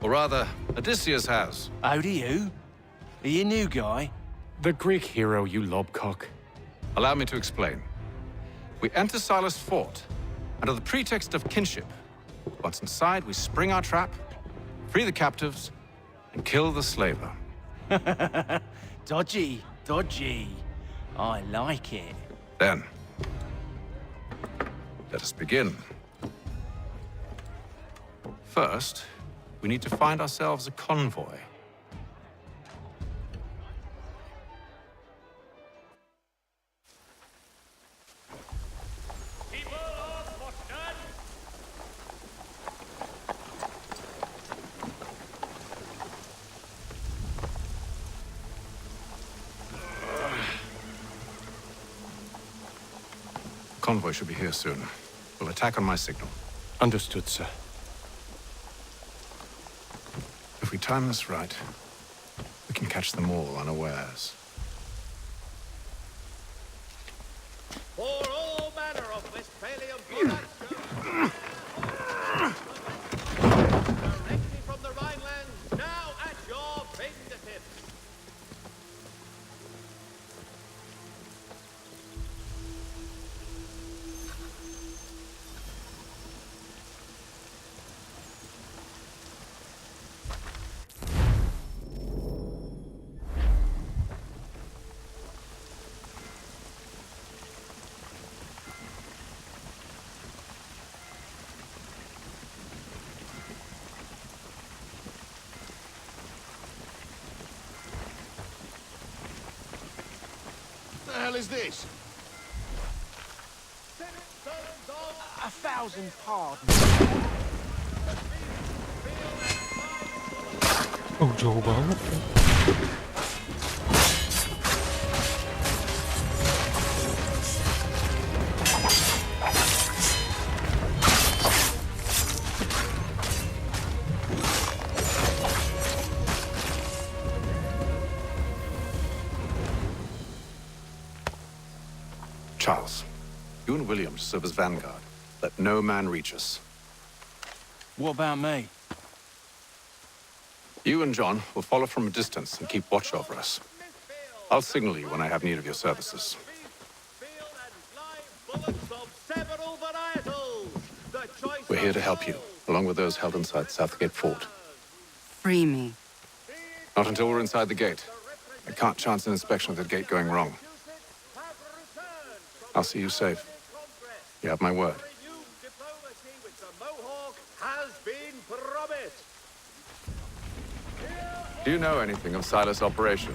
Or rather, Odysseus has. How do you? Are you a new guy? The Greek hero, you lobcock. Allow me to explain. We enter Silas' fort, under the pretext of kinship. Once inside, we spring our trap, free the captives, and kill the slaver. Dodgy, dodgy. I like it. Then, let us begin. First, we need to find ourselves a convoy. Convoy should be here soon. We'll attack on my signal. Understood, sir. If we time this right, we can catch them all unawares. For all manner of Westphalian products, directly from the Rhineland, now at your fingertips. hell is this? 1,000 pardons. Oh, jauh banget. Charles, you and William serve as vanguard. Let no man reach us. What about me? You and John will follow from a distance and keep watch over us. I'll signal you when I have need of your services. We're here to help you, along with those held inside Southgate Fort. Free me. Not until we're inside the gate. I can't chance an inspection of the gate going wrong. I'll see you safe. You have my word. Do you know anything of Silas' operation?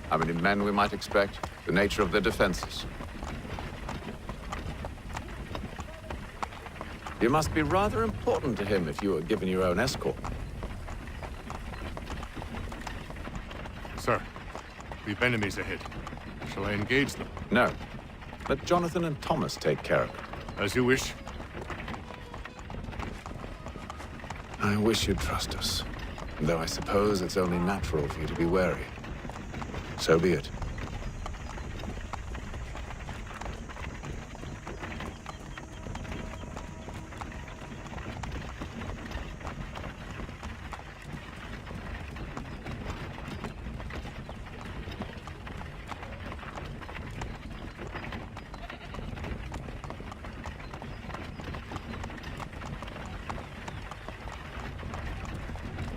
How many men we might expect? The nature of their defenses? You must be rather important to him if you were given your own escort. Sir, we've enemies ahead. Shall I engage them? No. Let Jonathan and Thomas take care of it. As you wish. I wish you'd trust us. Though I suppose it's only natural for you to be wary. So be it.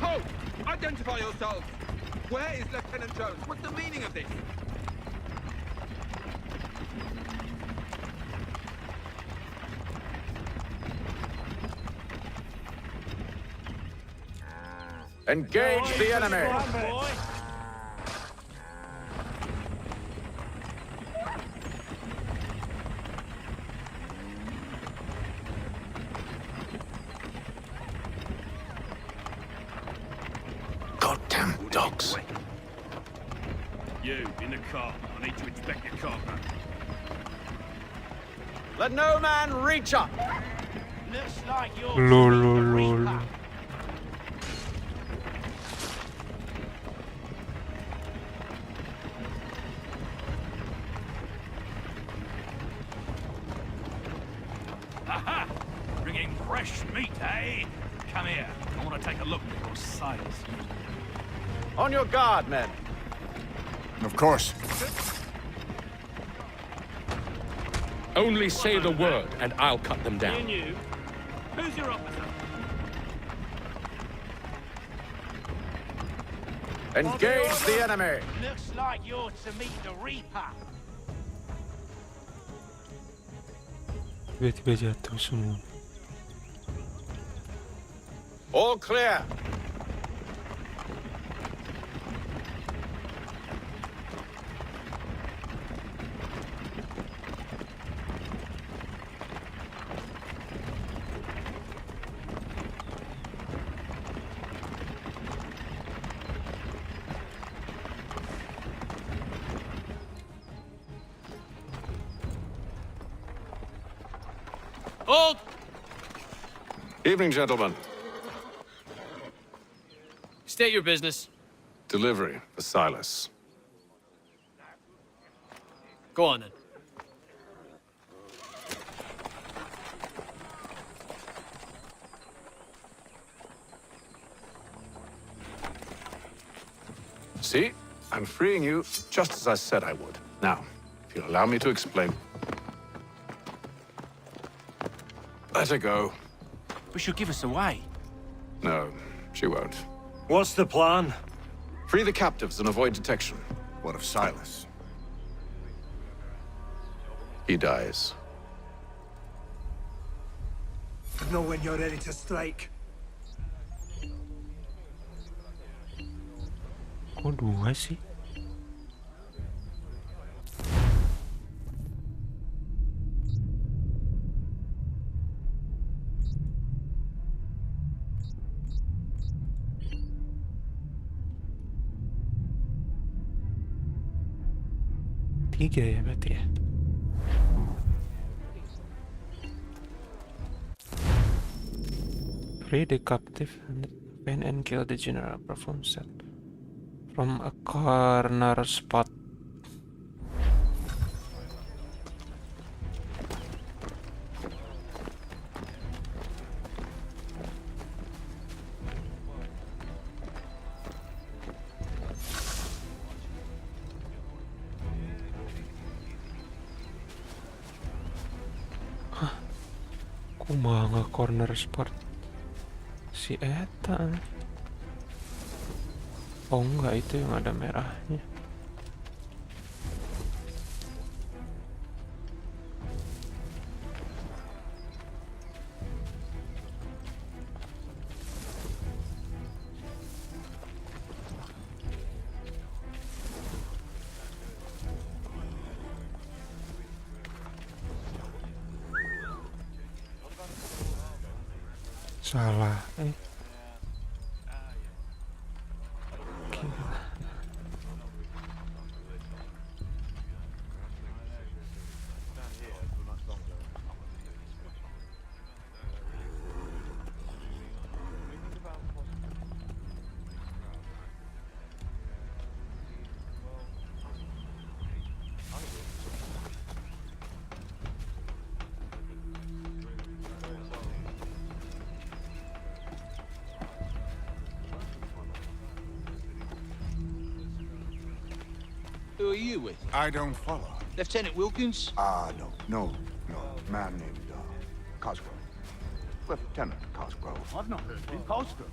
Halt! Identify yourselves! Where is Lieutenant Jones? What's the meaning of this? Engage the enemy! Goddamn dogs. You, in the car. I need to inspect your cargo. Let no man reach up! Looks like you're Lol, lol, lol. Aha! Bringing fresh meat, eh? Come here. I want to take a look at your Silas. On your guard, men. Of course. Only say the word, and I'll cut them down. You? Who's your officer? Engage the enemy! Looks like you're to meet the Reaper. Tiba-tiba jatuh semua. All clear. Hold! Evening, gentlemen. State your business. Delivery for Silas. Go on, then. See? I'm freeing you just as I said I would. Now, if you'll allow me to explain. Let her go. But she'll give us away. No, she won't. What's the plan? Free the captives and avoid detection. What of Silas? He dies. Know when you're ready to strike. Kok dua sih? 3 ya berarti ya. Free the captive and kill the general perform set from a corner spot. Kumaha corner spot si Eta. Oh enggak, itu yang ada merahnya. Salah. Who are you with? I don't follow. Lieutenant Wilkins? No. Man named, Cosgrove. Lieutenant Cosgrove. I've not heard of him. Cosgrove?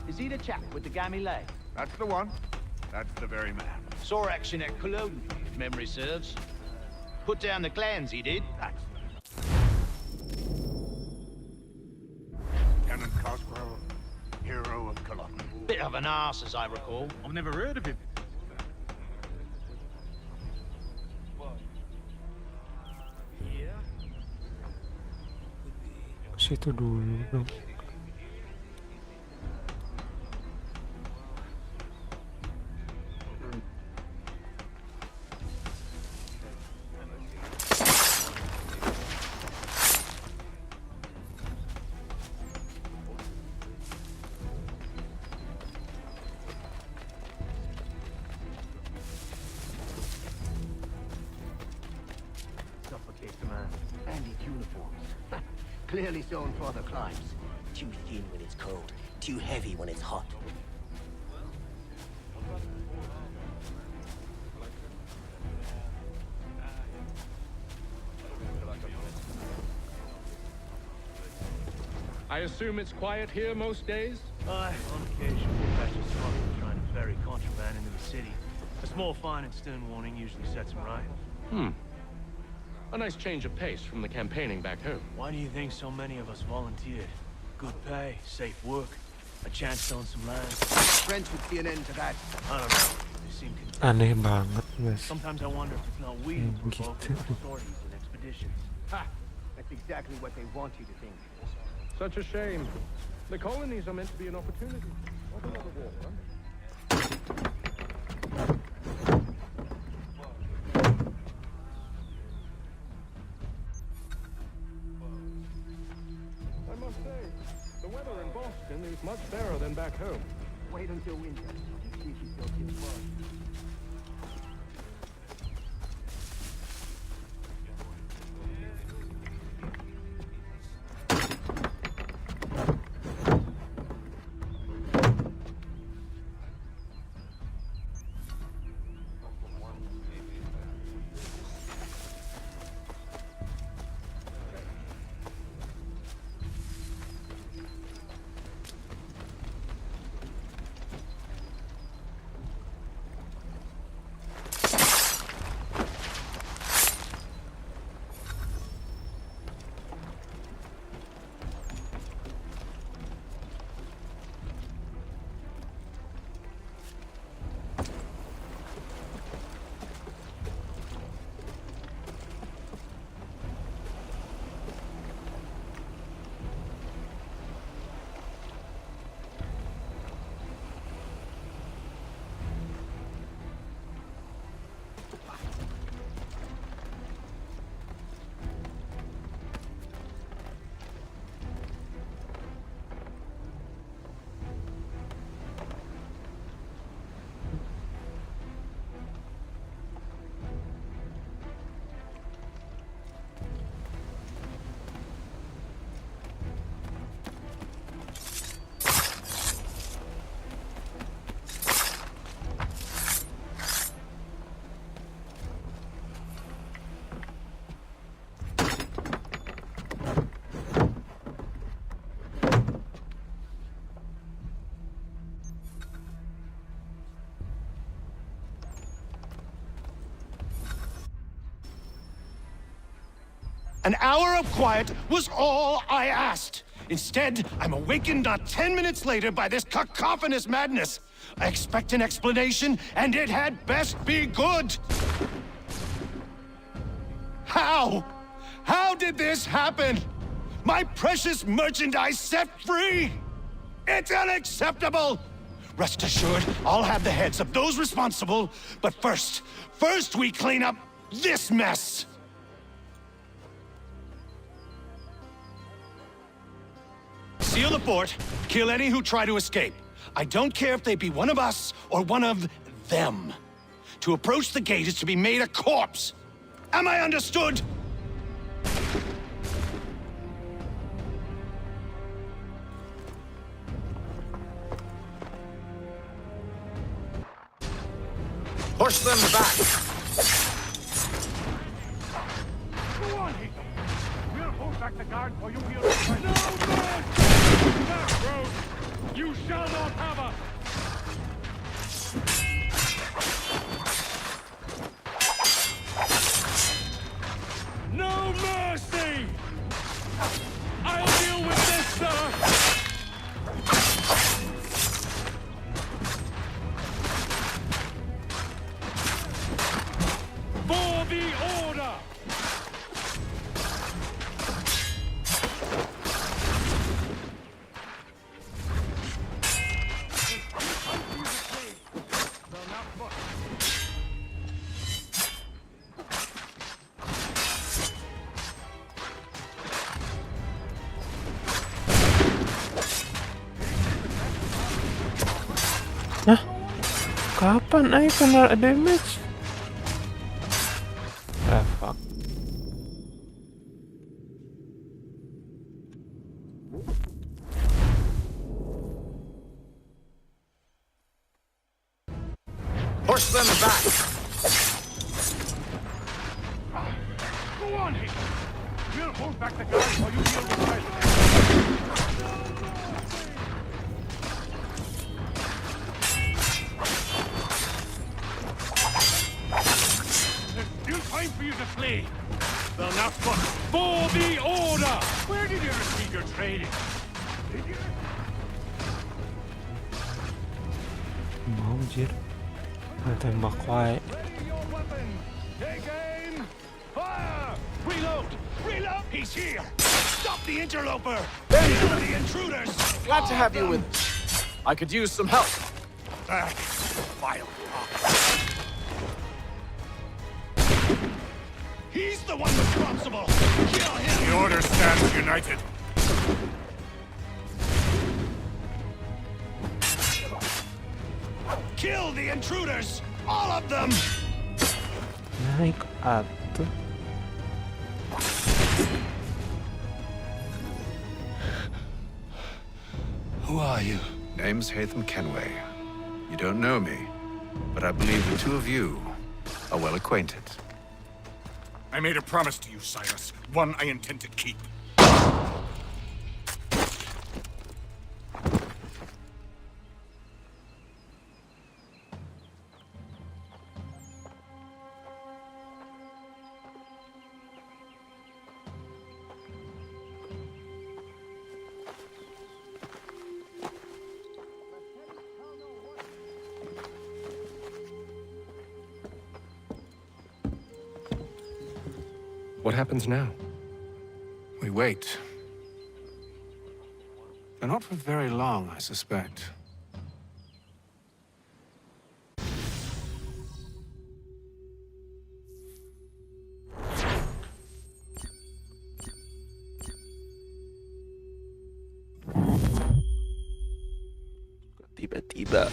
Is he the chap with the gammy leg? That's the one. That's the very man. Saw action at Cologne, if memory serves. Put down the clans, he did. That's Lieutenant Cosgrove, hero of Cologne. Bit of an arse, as I recall. I've never heard of him. Situ dulu dong. Suffocate the man. Bandit uniforms. Clearly sewn for the climbs. Too thin when it's cold, too heavy when it's hot. I assume it's quiet here most days? Aye, on occasion we'll catch a smuggler trying to ferry contraband into the city. A small fine and stern warning usually sets him right. A nice change of pace from the campaigning back home. Why do you think so many of us volunteered? Good pay, safe work, a chance to own some land. French would see an end to that. I don't know. They seem Aneh banget, guys. Sometimes I wonder if it's not we who provoke Gitu. sorties and expeditions. Ha! That's exactly what they want you to think. Such a shame. The colonies are meant to be an opportunity, not another war front. I must say, the weather in Boston is much better than back home. Wait until winter. See if you still feel warm. An hour of quiet was all I asked. Instead, I'm awakened not 10 minutes later by this cacophonous madness. I expect an explanation, and it had best be good. How? How did this happen? My precious merchandise set free? It's unacceptable! Rest assured, I'll have the heads of those responsible, but first we clean up this mess! Seal the fort, kill any who try to escape. I don't care if they be one of us or one of them. To approach the gate is to be made a corpse. Am I understood? Push them back! Go on, Haytham. We'll hold back the guard for you. No, no! That road! You shall not have us! No mercy! I'll deal with this, sir! For the order! Hah? Kapan ay kena damage? Ah, fuck. Push them back! Go on, Haytham! We'll hold back the guard while you deal with this. There's still time for you to flee. Well, now, for the order! Where did you receive your training? Did you? Mau anjir. Tembak wae. Ready your weapons! Take aim! Fire! Reload! Reload! He's here! Stop the interloper! Kill the intruders! Glad to have you with us. I could use some help. That vile rock. He's the one responsible! Kill him! The Order stands united. Kill the intruders! All of them! Naik atuh. Who are you? Name's Haytham Kenway. You don't know me, but I believe the two of you are well acquainted. I made a promise to you, Cyrus. One I intend to keep. What happens now? We wait. But not for very long, I suspect. Tiba-tiba.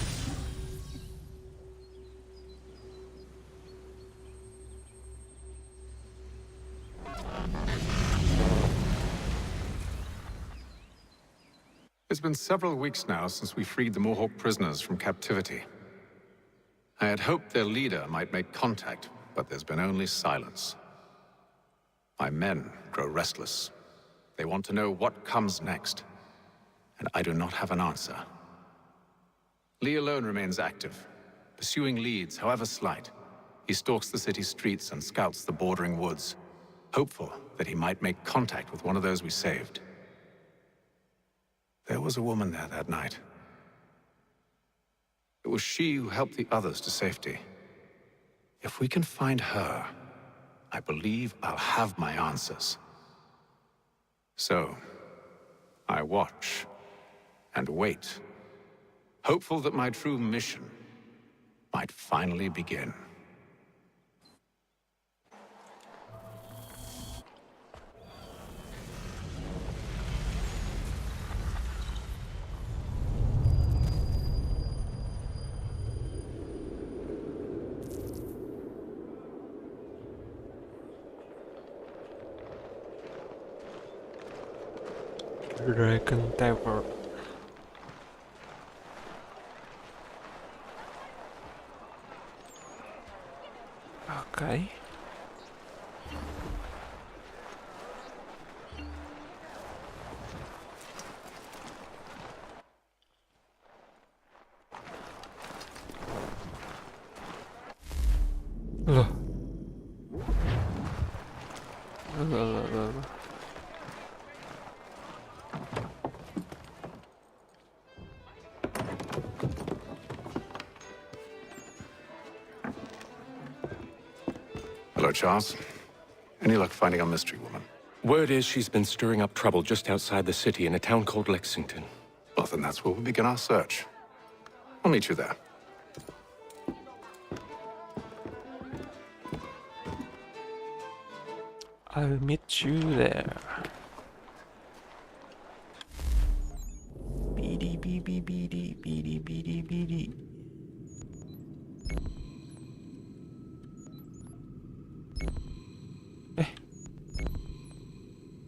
It's been several weeks now since we freed the Mohawk prisoners from captivity. I had hoped their leader might make contact, but there's been only silence. My men grow restless. They want to know what comes next, and I do not have an answer. Lee alone remains active, pursuing leads, however slight. He stalks the city streets and scouts the bordering woods, hopeful that he might make contact with one of those we saved. There was a woman there that night. It was she who helped the others to safety. If we can find her, I believe I'll have my answers. So, I watch and wait, hopeful that my true mission might finally begin. Dragon Tower. Okay. Loh. Loh. Hello, Charles. Any luck finding our mystery woman? Word is she's been stirring up trouble just outside the city in a town called Lexington. Well, then that's where we'll begin our search. I'll meet you there. I'll meet you there. Beady, beady, beady, beady, beady, beady.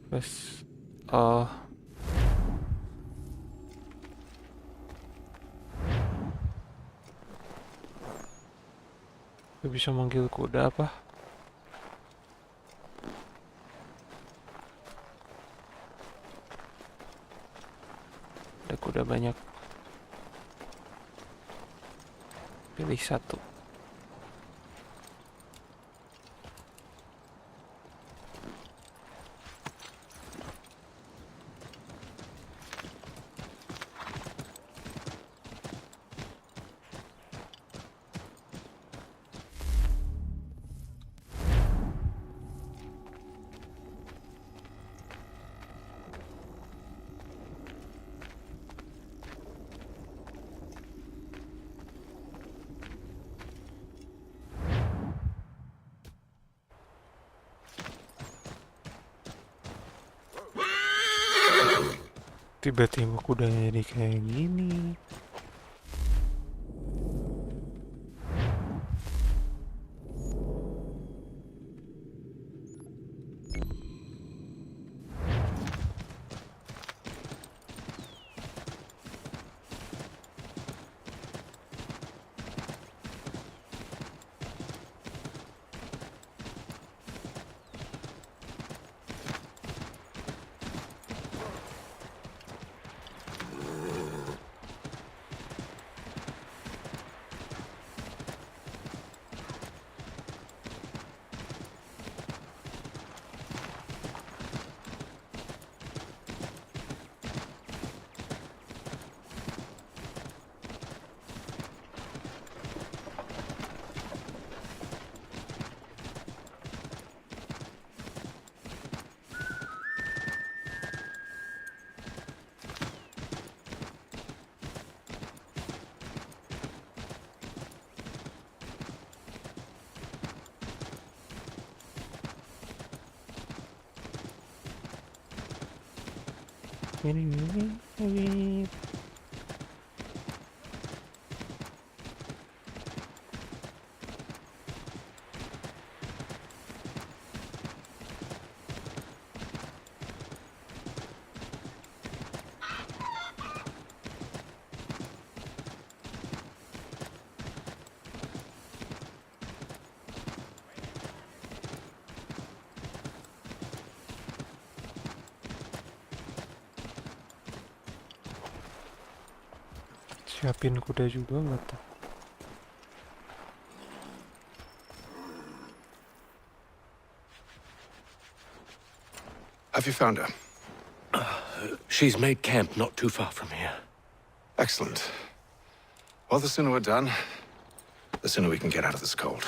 Terus, gue bisa manggil kuda apa? Ada kuda banyak. Pilih satu. Tiba-tiba kudanya jadi kayak gini. Ini. Siapin kuda juga nggak tuh? Have you found her? She's made camp not too far from here. Excellent. Well, the sooner we're done, the sooner we can get out of this cold.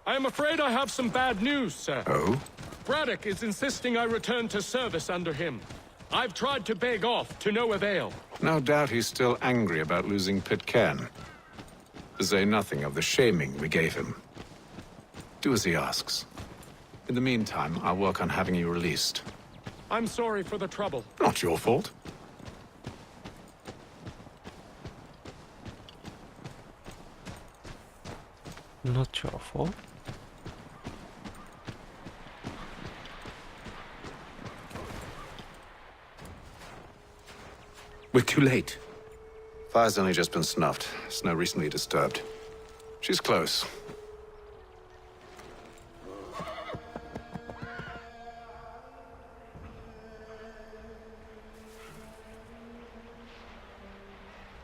I am afraid I have some bad news, sir. Oh? Braddock is insisting I return to service under him. I've tried to beg off, to no avail. No doubt he's still angry about losing Pitcairn. To say nothing of the shaming we gave him. Do as he asks. In the meantime, I'll work on having you released. I'm sorry for the trouble. Not your fault. Not your fault. We're too late. Fire's only just been snuffed. Snow recently disturbed. She's close.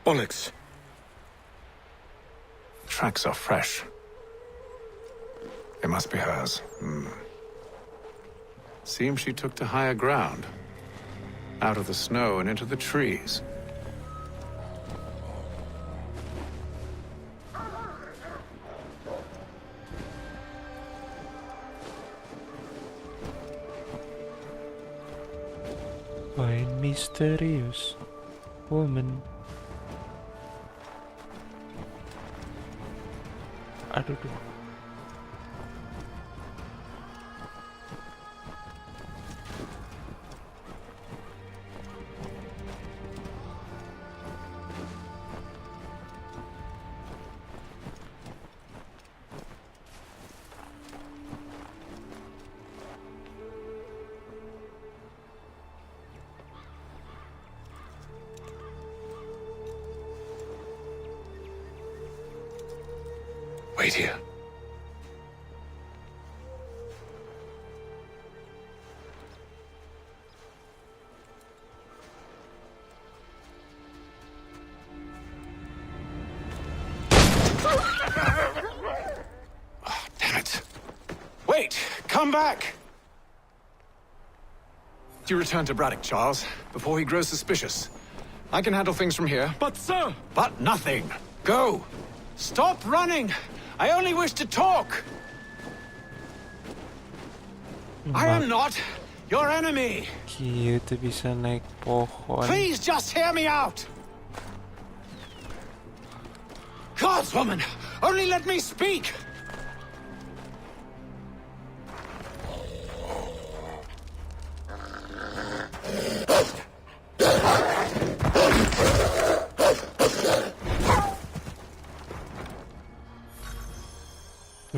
Onyx. Tracks are fresh. They must be hers. Seems she took to higher ground. Out of the snow and into the trees. Fine, mysterious woman. Aduh. Wait here. Oh, damn it. Wait! Come back! You return to Braddock, Charles, before he grows suspicious. I can handle things from here. But, sir! But nothing! Go! Stop running! I only wish to talk! I am not your enemy! Kita bisa naik pohon. Please just hear me out! Gods, woman! Only let me speak!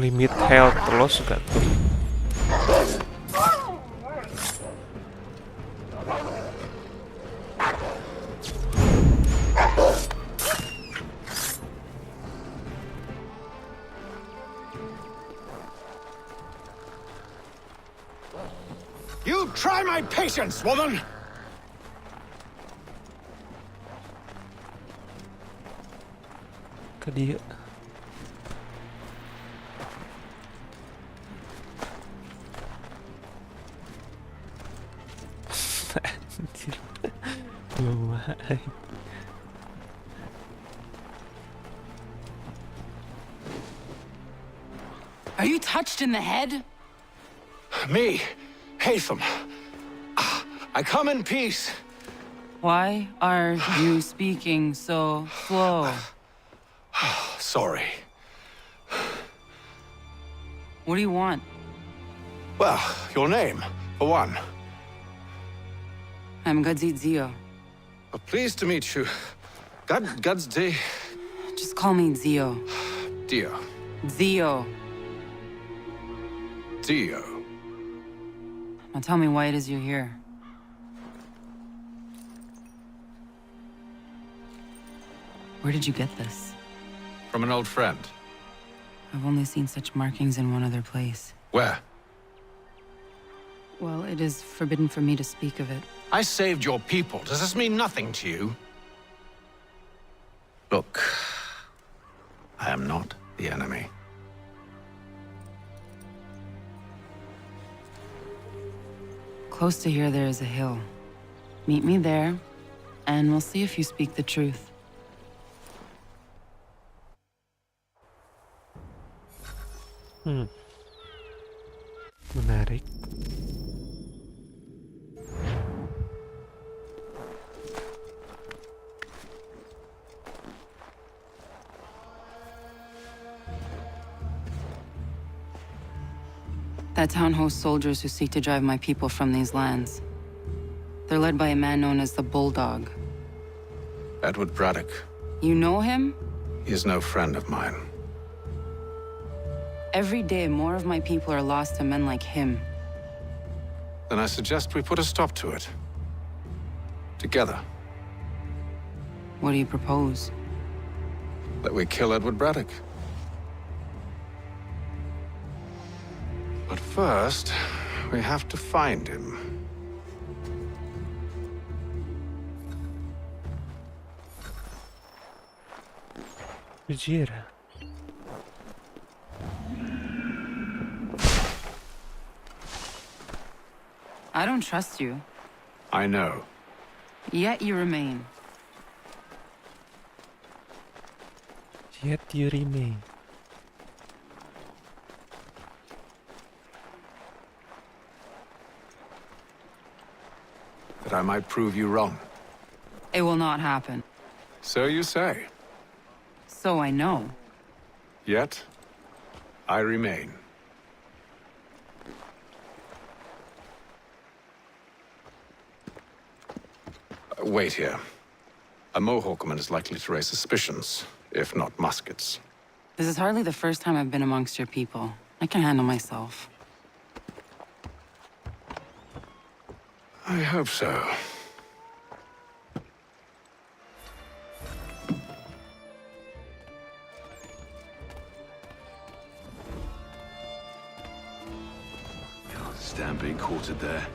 Limit health loss gak tuh? You try my patience, woman! Ke dia. Anjir. Lumayan. Are you touched in the head? Me, Haytham. I come in peace. Why are you speaking so slow? Sorry. What do you want? Well, your name, for one. I'm Gadzit Zio. Pleased to meet you. God's day. Just call me Zio. Dio. Zio. Dio. Now tell me why it is you're here. Where did you get this? From an old friend. I've only seen such markings in one other place. Where? Well, it is forbidden for me to speak of it. I saved your people. Does this mean nothing to you? Look, I am not the enemy. Close to here, there is a hill. Meet me there, and we'll see if you speak the truth. Menarik. That town hosts soldiers who seek to drive my people from these lands. They're led by a man known as the Bulldog. Edward Braddock. You know him? He is no friend of mine. Every day, more of my people are lost to men like him. Then I suggest we put a stop to it. Together. What do you propose? That we kill Edward Braddock. But first, we have to find him. Vegeta. I don't trust you. I know. Yet you remain. Yet you remain. That I might prove you wrong. It will not happen. So you say. So I know. Yet, I remain. Wait here. A Mohawkman is likely to raise suspicions, if not muskets. This is hardly the first time I've been amongst your people. I can handle myself. I hope so. Can't stand being quartered there.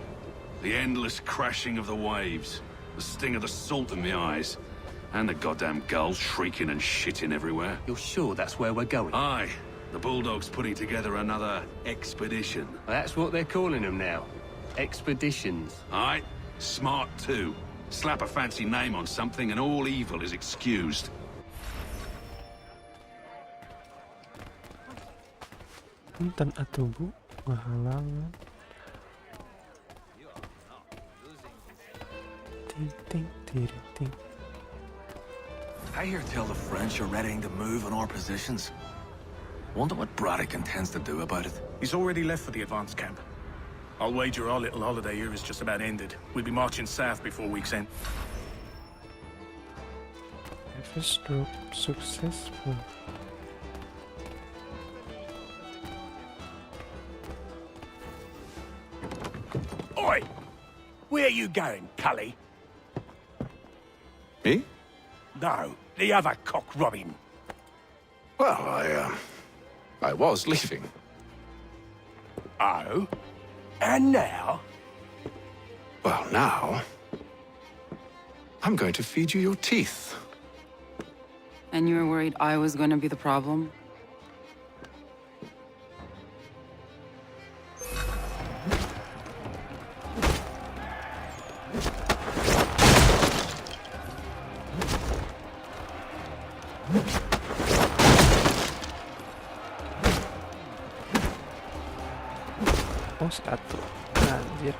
The endless crashing of the waves, the sting of the salt in the eyes, and the goddamn gulls shrieking and shitting everywhere. You're sure that's where we're going? Aye. The Bulldog's putting together another expedition. That's what they're calling them now. Expeditions. Aye. Smart too. Slap a fancy name on something and all evil is excused. Punten atuh bu, ngahalangan. Ting ting tiri ting. I hear tell the French are readying to move on our positions. Wonder what Braddock intends to do about it. He's already left for the advance camp. I'll wager our little holiday here is just about ended. We'll be marching south before week's end. First drop successful. Oi! Where you going, Cully? Me? No, the other cock Robin. Well, I was leaving. Oh? And now? Well, now... I'm going to feed you your teeth. And you were worried I was going to be the problem? Oh, satu. Anjir.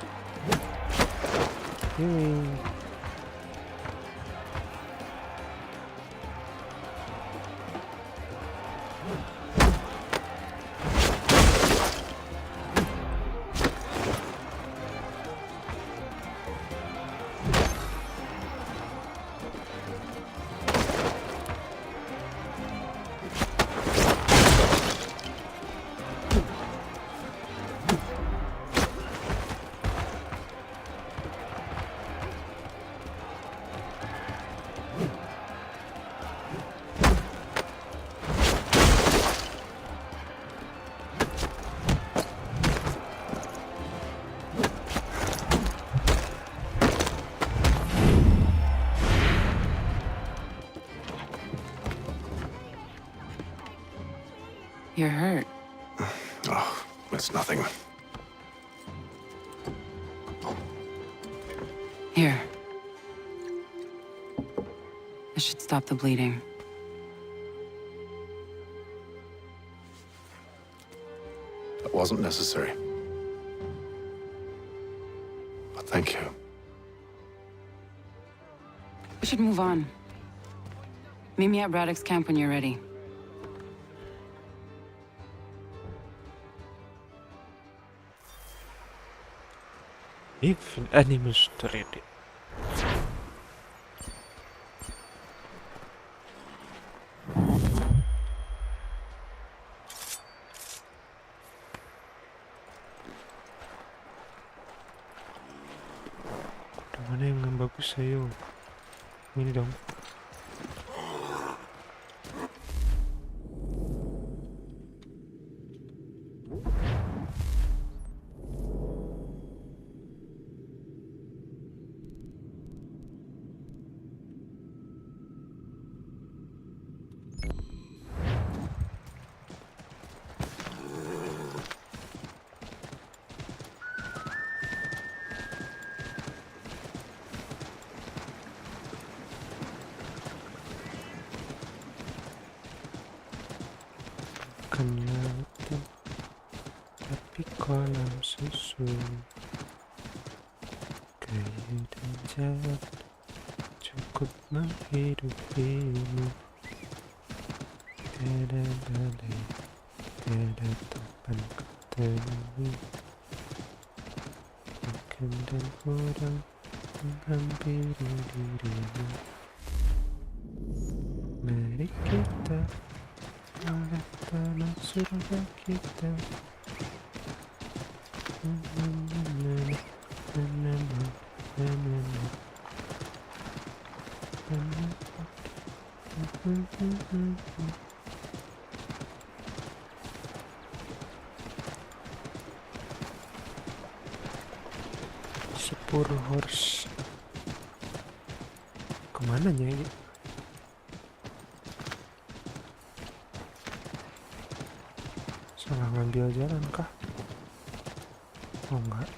Healing. You're hurt. Oh, it's nothing. Here. This should stop the bleeding. That wasn't necessary. But thank you. We should move on. Meet me at Braddock's camp when you're ready. If an animus ready. Mana yang bagus ayo? Ini dong. Kenyataan, tapi kolam susu kayu dan jalan cukup menghidupimu. Tiada dalih, tiada tempat ketemu. Makan dan kurang menghampiri dirimu. Mari kita oleh tanah surga kita. Sepuluh horse. Kemananya ini? Salah ngambil jalan kah? Oh enggak.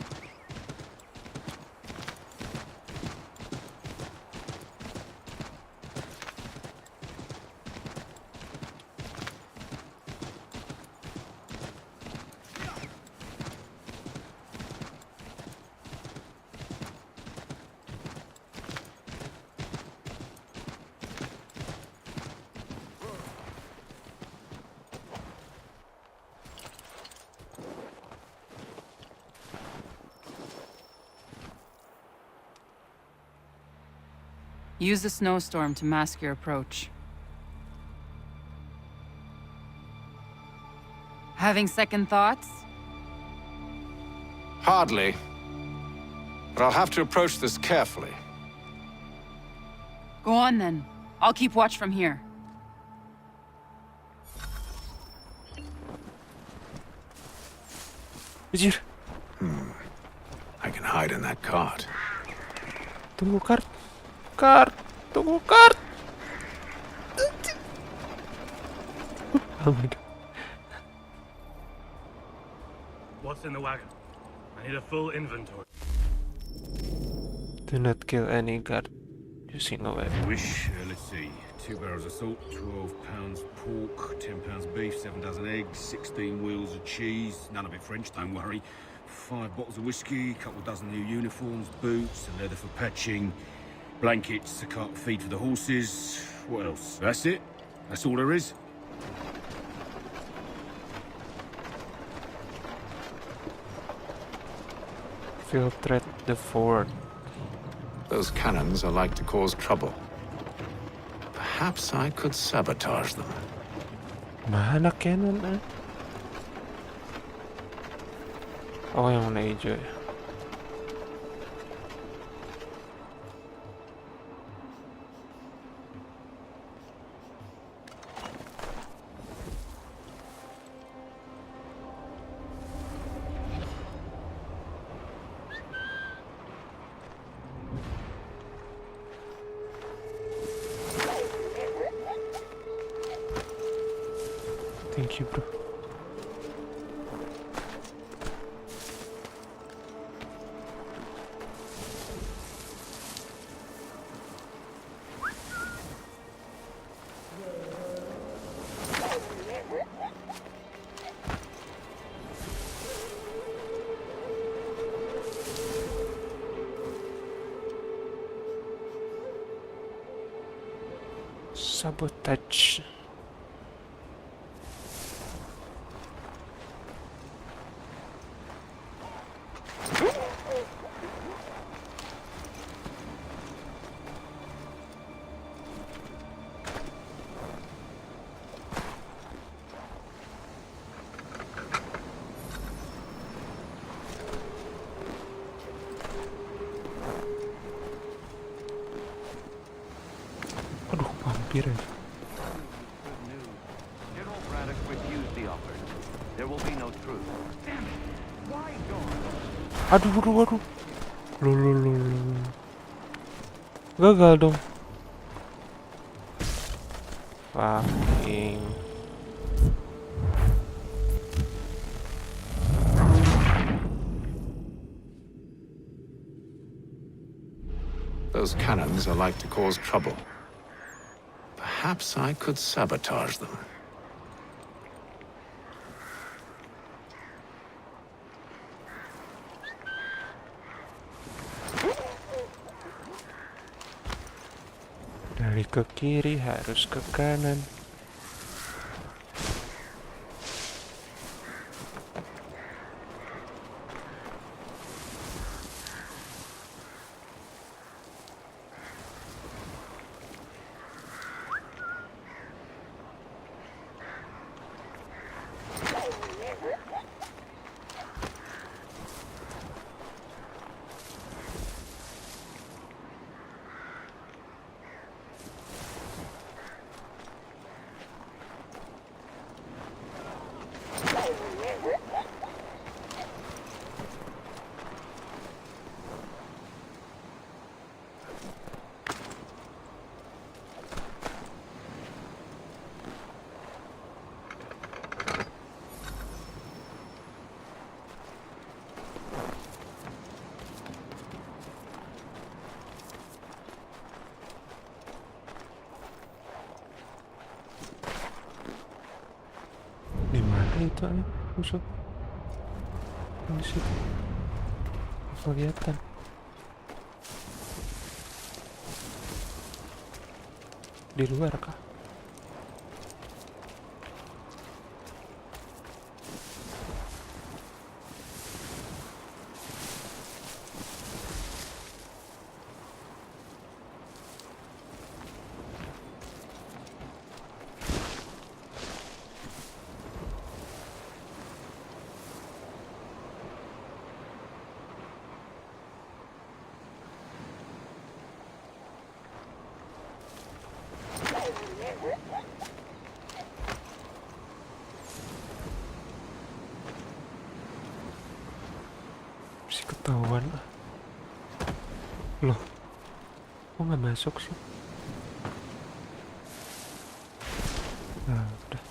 Use the snowstorm to mask your approach. Having second thoughts? Hardly. But I'll have to approach this carefully. Go on then. I'll keep watch from here. I can hide in that cart. Tunggu kart. Kart. Tunggu kart. Oh my god. What's in the wagon? I need a full inventory. Do not kill any guard using a weapon. Wish, let's see. 2 barrels of salt, 12 pounds pork, 10 pounds beef, 7 dozen eggs, 16 wheels of cheese, none of it French, don't worry. 5 bottles of whiskey, a couple dozen new uniforms, boots, a leather for patching, blankets, a cart of feed for the horses. What else? That's it? That's all there is? Filtrate the fort. Those cannons are like to cause trouble. Perhaps I could sabotage them. Mana cannon eh? Oh, yang warna hijau ya. Thank you, bro. Sabotage. Aduh, mampir ya. General Braddock refused the offer. There will be no truth. Damn it! Why don't? Aduh. Loh. Gagal dong. Fucking. Those cannons are like to cause trouble. Perhaps I could sabotage them. Dari ke kiri harus ke kanan. Di mana itu musuh? Di situ. Kelihatan. Di luar kah? Masih ketahuan. Loh, kok nggak masuk sih? Nah, udah.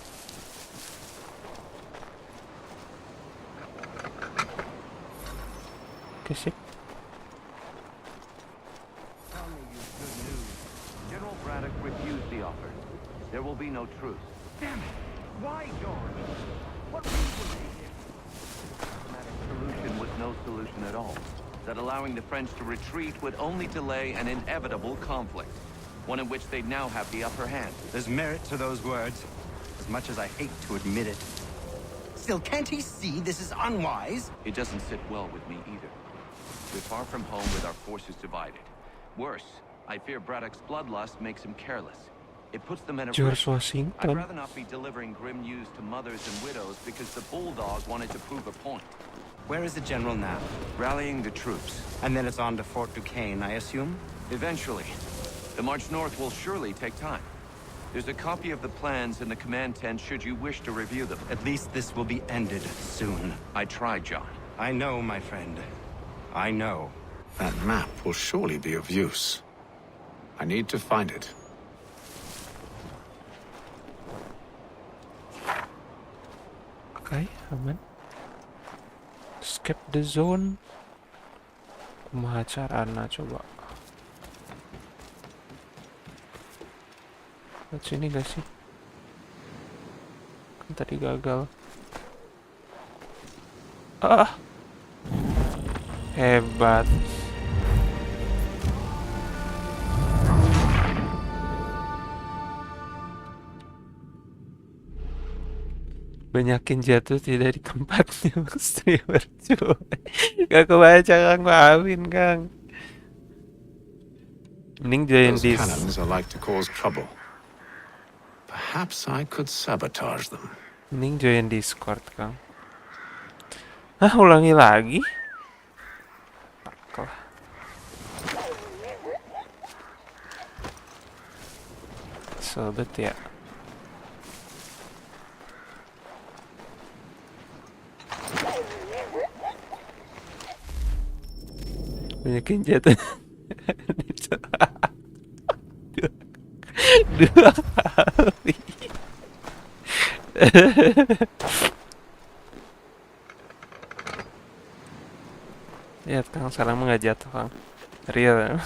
Oke, sip. General Braddock refused the offer. There will be no truce. Damn it! Why, George? What reason is it? Solution was no solution at all. That allowing the French to retreat would only delay an inevitable conflict, one in which they'd now have the upper hand. There's merit to those words, as much as I hate to admit it. Still, can't he see this is unwise? It doesn't sit well with me either. We're far from home with our forces divided. Worse, I fear Braddock's bloodlust makes him careless. It puts them in a George I'd Washington. rather not be delivering grim news to mothers and widows because the bulldog wanted to prove a point. Where is the general now? Rallying the troops. And then it's on to Fort Duquesne, I assume? Eventually. The march north will surely take time. There's a copy of the plans in the command tent should you wish to review them. At least this will be ended soon. I tried, John. I know, my friend. I know. That map will surely be of use. I need to find it. Oke, aman. Escape the zone. Kumaha carana coba? Lihat sini gak sih? Kan tadi gagal. Ah, hebat. Banyakin jatuh tidak di tempatnya, mesti berjuang. Gak kebaca Kang, maafin Kang. Mending join Those this. cannons are like to cause trouble. Perhaps I could sabotage them. Mending join Discord Kang. Hah, ulangi lagi? Taklah. Sobat ya. Banyakin jatuh. Dua kali. Lihat Kang, sekarang mah nggak jatuh Kang. Real.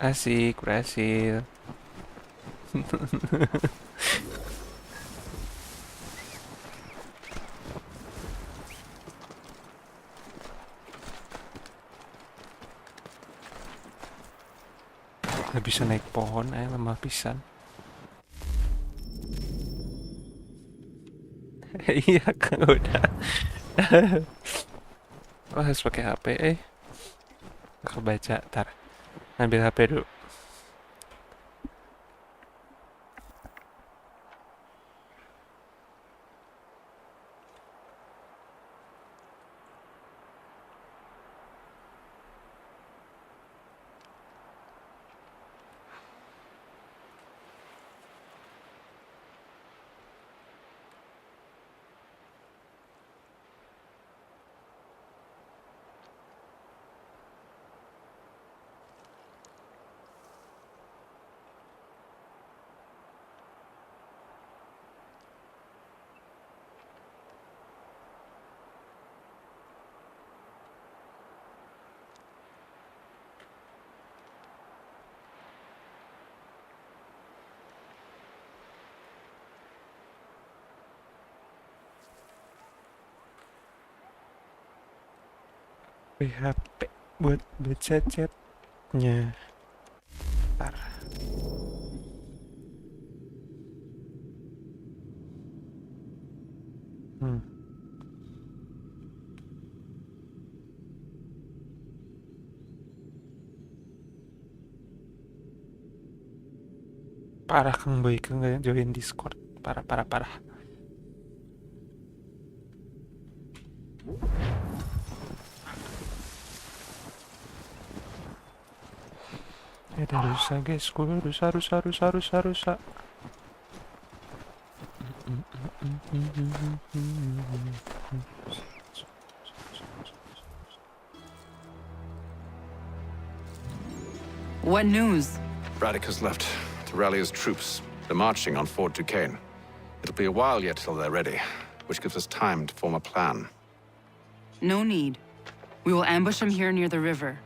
Asik, berhasil. Gak bisa naik pohon, lemah pisan. Iya Kang, udah. Oh, harus pakai HP, Gak kebaca, ntar. Ambil HP dulu. HP buat baca chatnya. Ntar. Parah Kang Boy, nggak join Discord. Parah. Ada rusa guys, rusa. What news? Braddock has left to rally his troops. They're marching on Fort Duquesne. It'll be a while yet till they're ready, which gives us time to form a plan. No need. We will ambush them here near the river.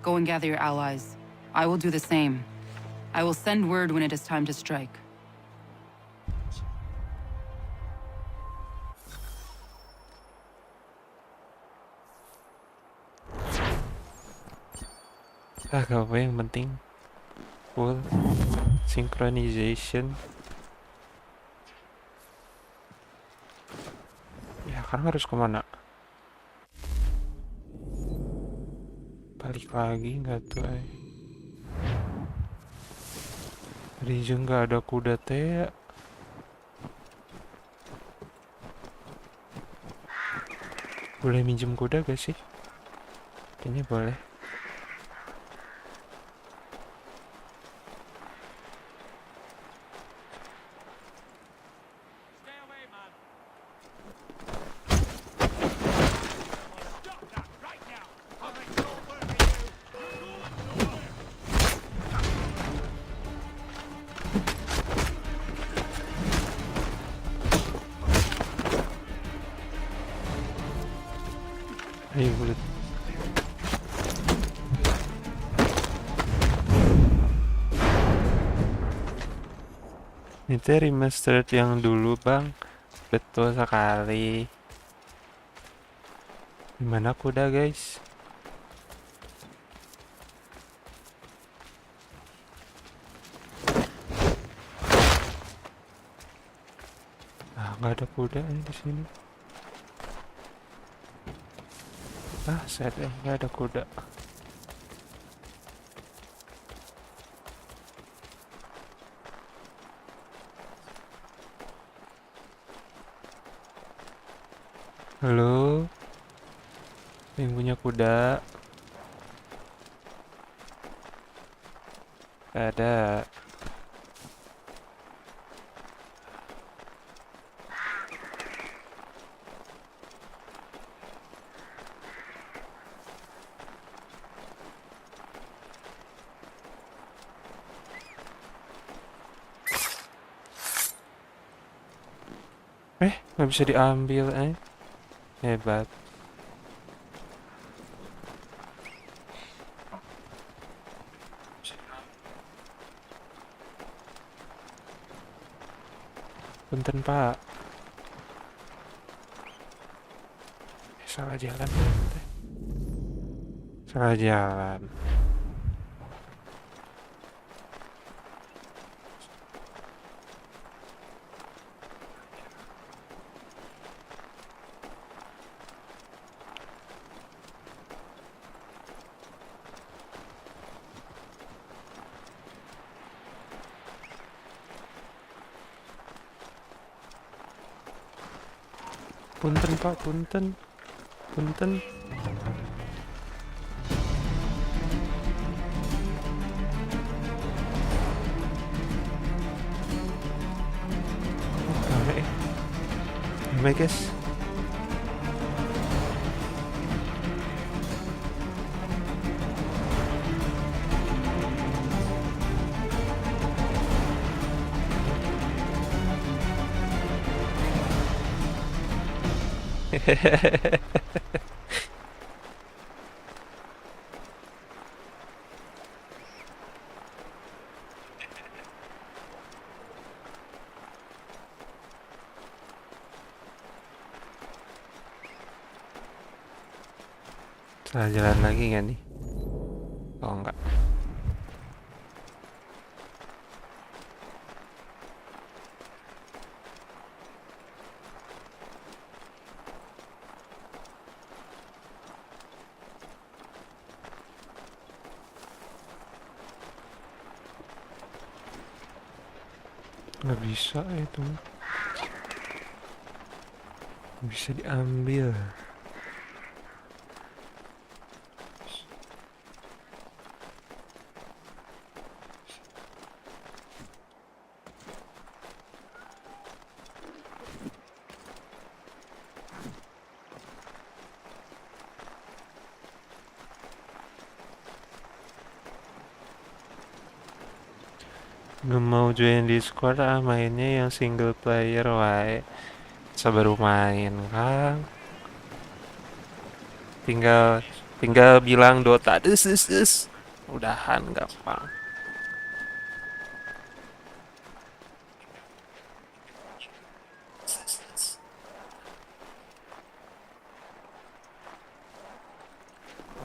Go and gather your allies. I will do the same. I will send word when it is time to strike. Gak apa yang penting full synchronization. Ya kan harus kemana? Balik lagi nggak tuh? Region nggak ada kuda teh. Boleh minjem kuda gak sih? Kayaknya boleh. Ayo bulat. Ini remastered yang dulu bang. Betul sekali. Gimana kuda guys? Nggak ada kuda di sini. Saya nggak ada kuda. Halo, yang punya kuda? Ada. Nggak bisa diambil, hebat. Punten pak, salah jalan, salah jalan. Punten pak, punten. Rame guys. Salah jalan lagi nggak nih? Oh enggak. Nggak bisa itu. Nggak bisa diambil. Nggak mau join Discord, mainnya yang single player wae. Sabaru main Kang. Tinggal bilang Dota des. Udahan gampang.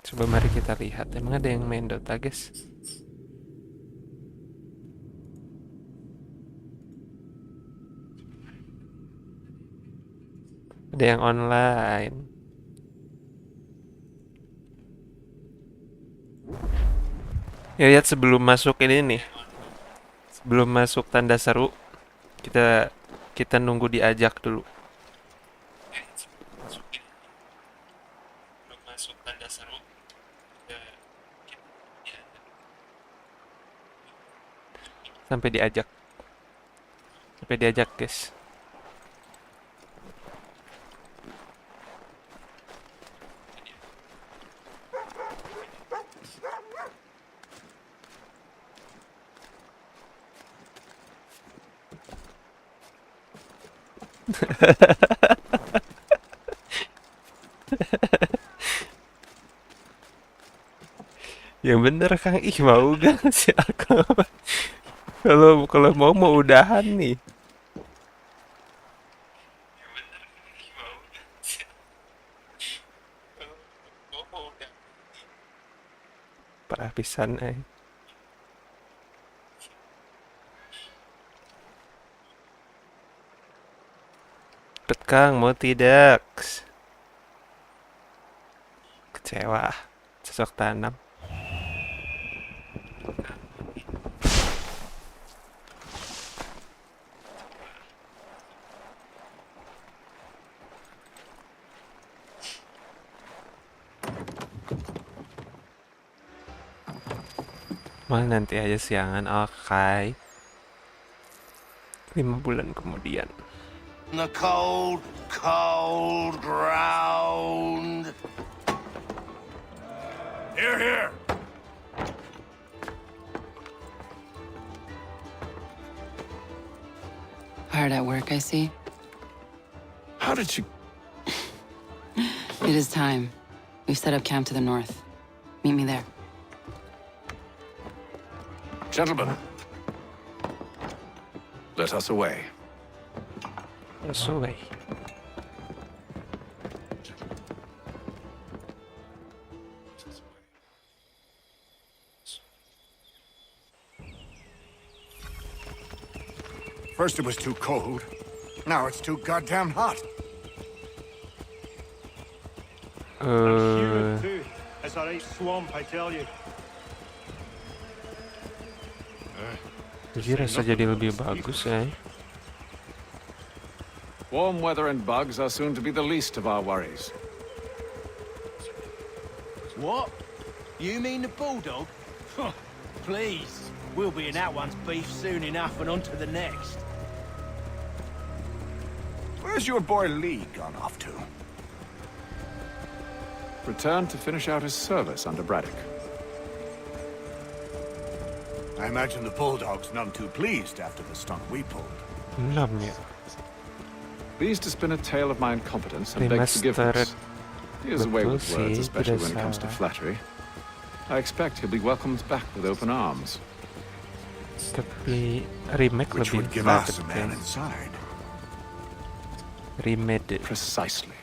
Coba mari kita lihat, emang ada yang main Dota guys? Ada yang online. Ya lihat sebelum masuk ini nih. Sebelum masuk tanda seru, kita nunggu diajak dulu. Sebelum masuk tanda seru, sampai diajak guys. Yang bener Kang, ih mau gak sih aku? Kalau mau udahan nih. Parah pisan Cepet Kang, mau tidak? Kecewa, cocok tanam. Mal nanti aja siangan, oke. 5 bulan kemudian. The cold, cold ground. Here, here. Hard at work, I see. How did you... It is time. We've set up camp to the north. Meet me there. Gentlemen, let us away. Let's away. First it was too cold. Now it's too goddamn hot. Too. It's a right swamp, I tell you. Jadi rasa jadi lebih bagus ya. Warm weather and bugs are soon to be the least of our worries. What? You mean the bulldog? Please. We'll be in that one's beef soon enough and on to the next. Where's your boy Lee gone off to? Returned to finish out his service under Braddock. I imagine the bulldog's none too pleased after the stunt we pulled. Pleased to spin a tale of my incompetence and beg forgiveness. He is away with words, especially when it comes to flattery. I expect he'll be welcomed back with open arms. Tapi remake Which lebih would give us a mantep man ya. inside. Remade. Precisely.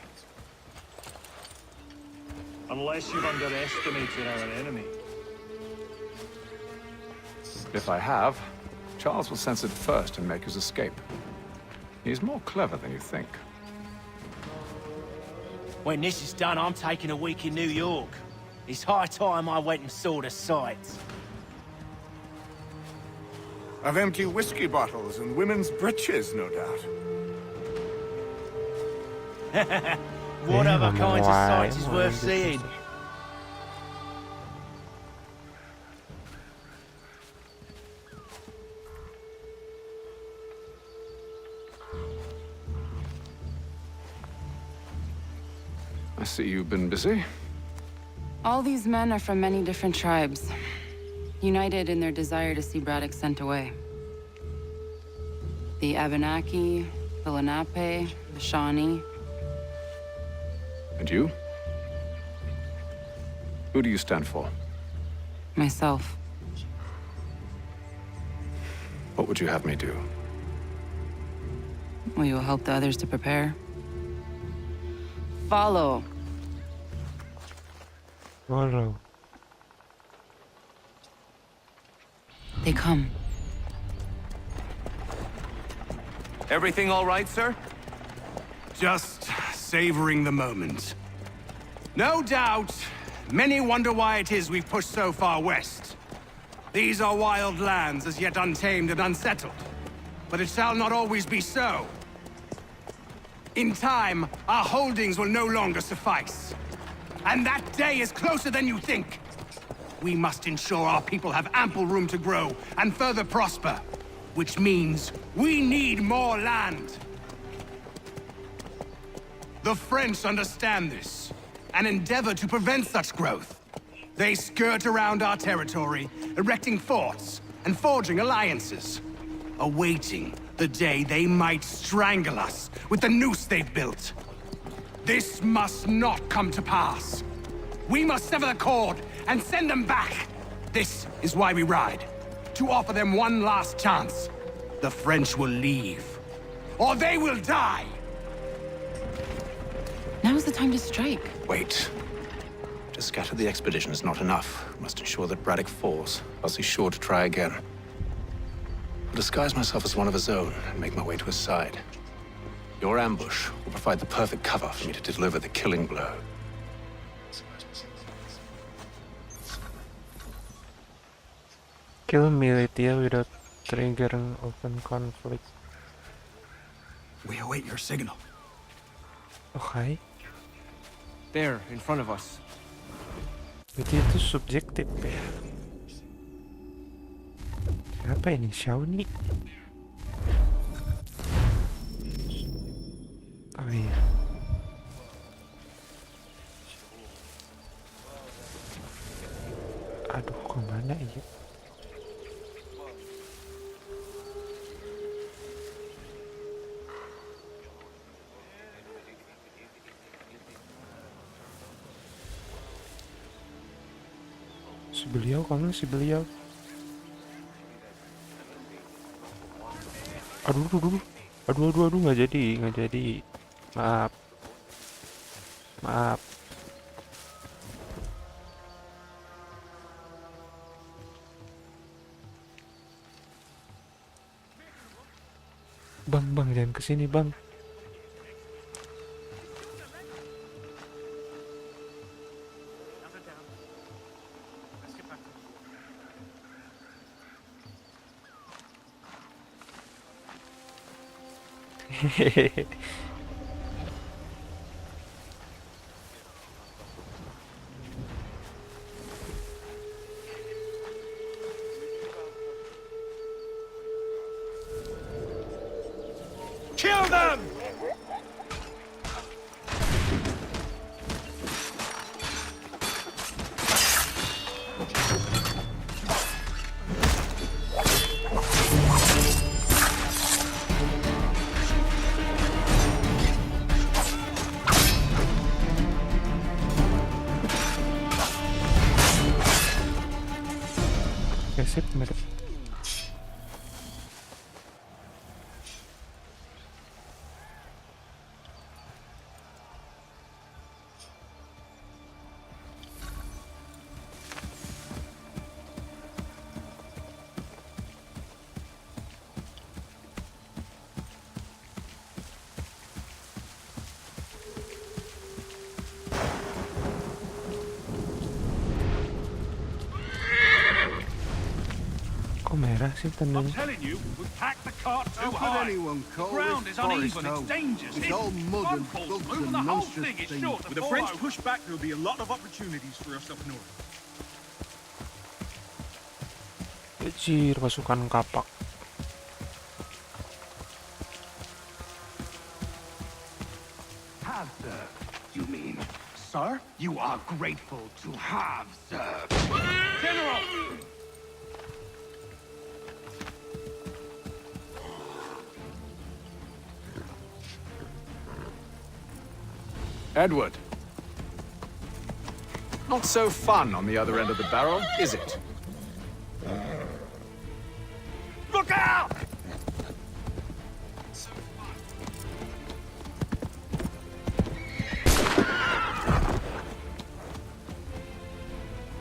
Unless you've underestimated our enemy. If I have, Charles will sense it first and make his escape. He's more clever than you think. When this is done, I'm taking a week in New York. It's high time I went and saw the sights. Of empty whiskey bottles and women's breeches, no doubt. What other kinds of sights is worth seeing? I see you've been busy. All these men are from many different tribes, united in their desire to see Braddock sent away. The Abenaki, the Lenape, the Shawnee. And you? Who do you stand for? Myself. What would you have me do? Will you help the others to prepare? Follow. Follow. They come. Everything all right, sir? Just savoring the moment. No doubt, many wonder why it is we've pushed so far west. These are wild lands, as yet untamed and unsettled. But it shall not always be so. In time, our holdings will no longer suffice. And that day is closer than you think. We must ensure our people have ample room to grow and further prosper. Which means we need more land. The French understand this, and endeavor to prevent such growth. They skirt around our territory, erecting forts and forging alliances, awaiting the day they might strangle us with the noose they've built. This must not come to pass. We must sever the cord and send them back, This is why we ride. To offer them one last chance. The French will leave. Or they will die! Now's the time to strike. Wait. To scatter the expedition is not enough. We must ensure that Braddock falls, else he's sure to try again. I'll disguise myself as one of his own and make my way to his side. Your ambush will provide the perfect cover for me to deliver the killing blow. Kill militia without triggering open conflict. We await your signal. Okay. There, in front of us. Berarti itu subjektif ya. Siapa ini? Shawnee? Oh iya. Aduh, kemana ya? Si beliau, kamu si beliau. Aduh, nggak jadi. Maaf. Bang, jangan kesini bang. Hehehe. Kill them! Sip, mereka. Kok merah sih tandanya? I'm telling you, we packed the cart too How could high. anyone The call ground this is uneven, forest it's home? dangerous. It's If all mud one and falls bugs through, and the whole monstrous thing is things. sure to With the fall French over. push back, there'll be a lot of opportunities for us up north. Anjir, pasukan kapak. Have served, you mean? Sir, you are grateful to have served. General! Edward. Not so fun on the other end of the barrel, is it? Look out!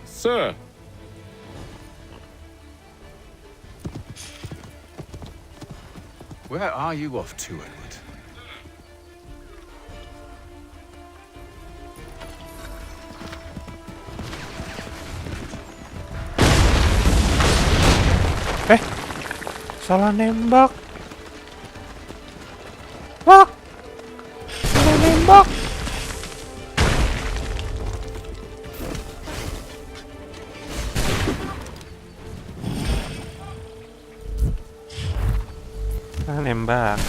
Sir. Where are you off to, Edward? Salah nembak. Wah. Salah nembak. Salah nembak.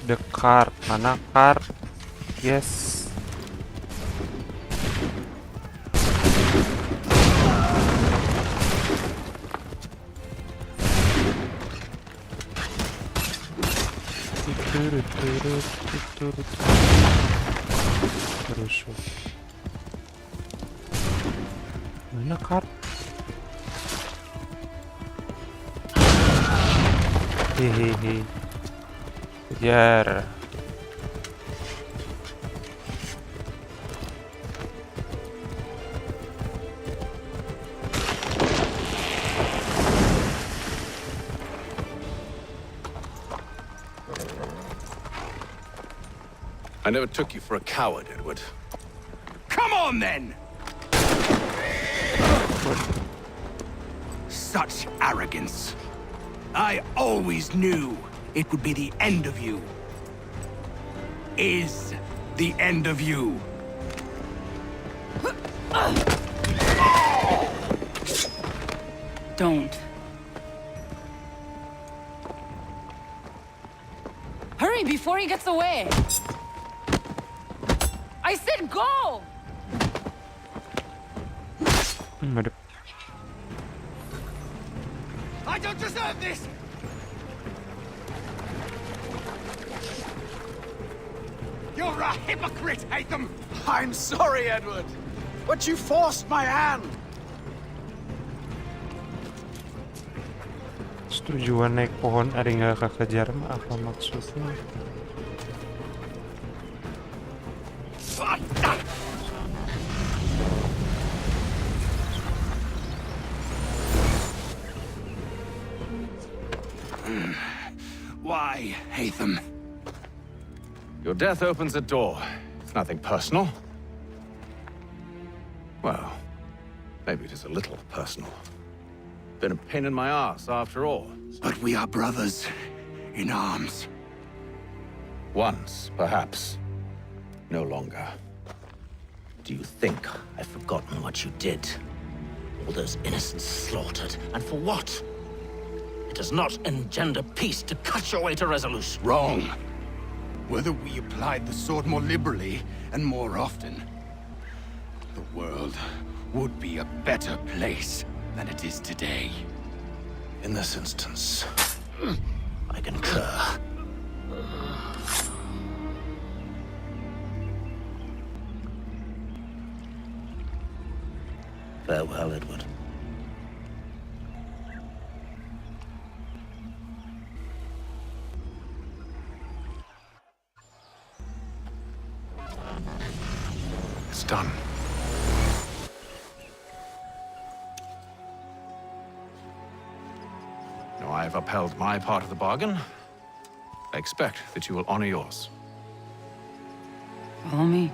The car, mana car? Yes. Rusuh. Mana kart? Hehehe. Kejar. I never took you for a coward, Edward. Come on, then! Such arrogance. I always knew it would be the end of you. Is the end of you. Don't. Hurry before he gets away! I said go! I don't deserve this! You're a hypocrite, Haytham! I'm sorry, Edward, but you forced my hand. Tujuan naik pohon ada nggak kekejar mah apa maksudnya? Why, Haytham? Your death opens a door. It's nothing personal. Well, maybe it is a little personal. Been a pain in my ass, after all. But we are brothers in arms. Once, perhaps. No longer. Do you think I've forgotten what you did? All those innocents slaughtered, and for what? It does not engender peace to cut your way to resolution. Wrong. Whether we applied the sword more liberally and more often, the world would be a better place than it is today. In this instance, I concur. Farewell, Edward. it's done. Now I have upheld my part of the bargain. I expect that you will honor yours. Follow me.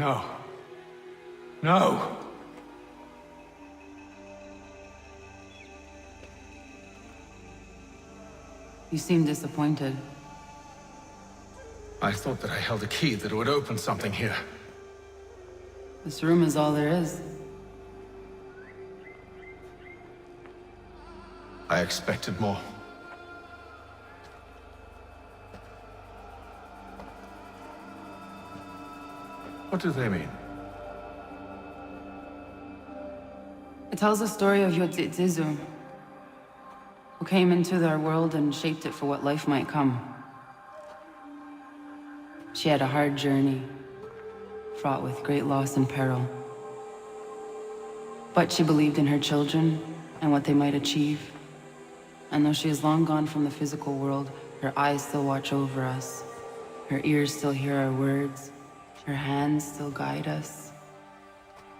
No. No! You seem disappointed. I thought that I held a key that would open something here. This room is all there is. I expected more. What do they mean? It tells the story of ACIII, who came into their world and shaped it for what life might come. She had a hard journey, fraught with great loss and peril. But she believed in her children and what they might achieve. And though she is long gone from the physical world, her eyes still watch over us. Her ears still hear our words. Her hands still guide us.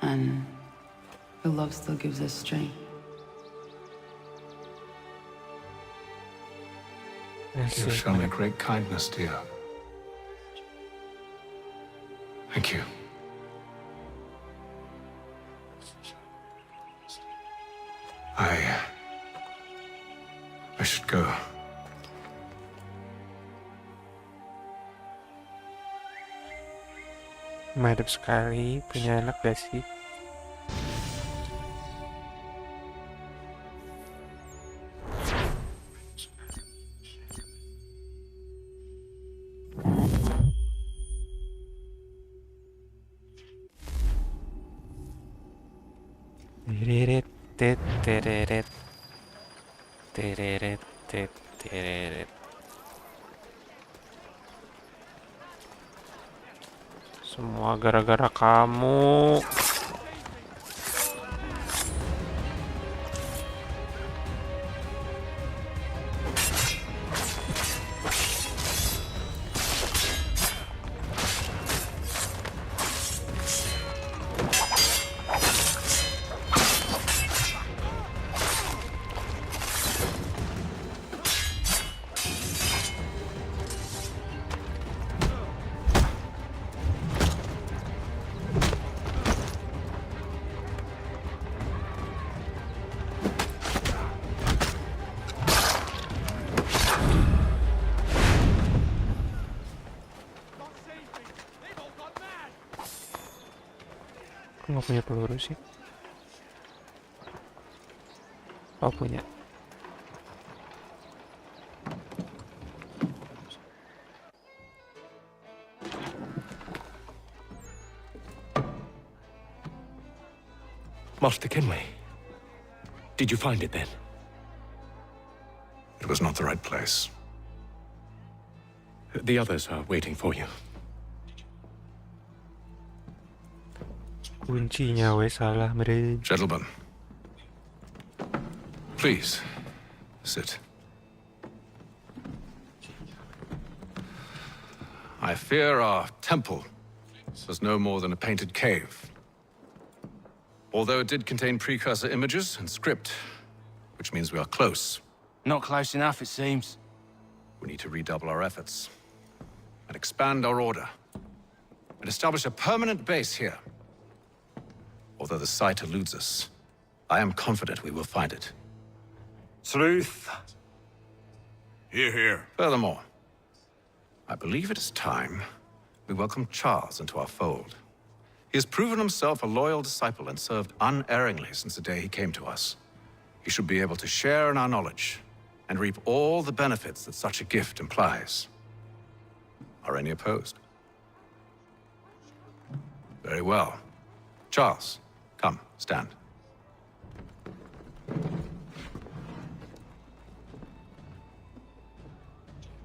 And her love still gives us strength. You have shown me great kindness, dear. Thank you. I should go. Mantap sekali, punya anak gak sih? Tereret, tereret, tereret, tereret. Semua gara-gara kamu. Nggak punya peluru sih. Oh punya. Master Kenway, did you find it then? It was not the right place. The others are waiting for you. Kuncinya wes salah meren. Gentlemen, please sit. I fear our temple was no more than a painted cave. Although it did contain precursor images and script, which means we are close. Not close enough, it seems. We need to redouble our efforts and expand our order and establish a permanent base here. Although the site eludes us, I am confident we will find it. Truth. Hear, hear. Furthermore, I believe it is time we welcome Charles into our fold. He has proven himself a loyal disciple and served unerringly since the day he came to us. He should be able to share in our knowledge and reap all the benefits that such a gift implies. Are any opposed? Very well. Charles, come, stand.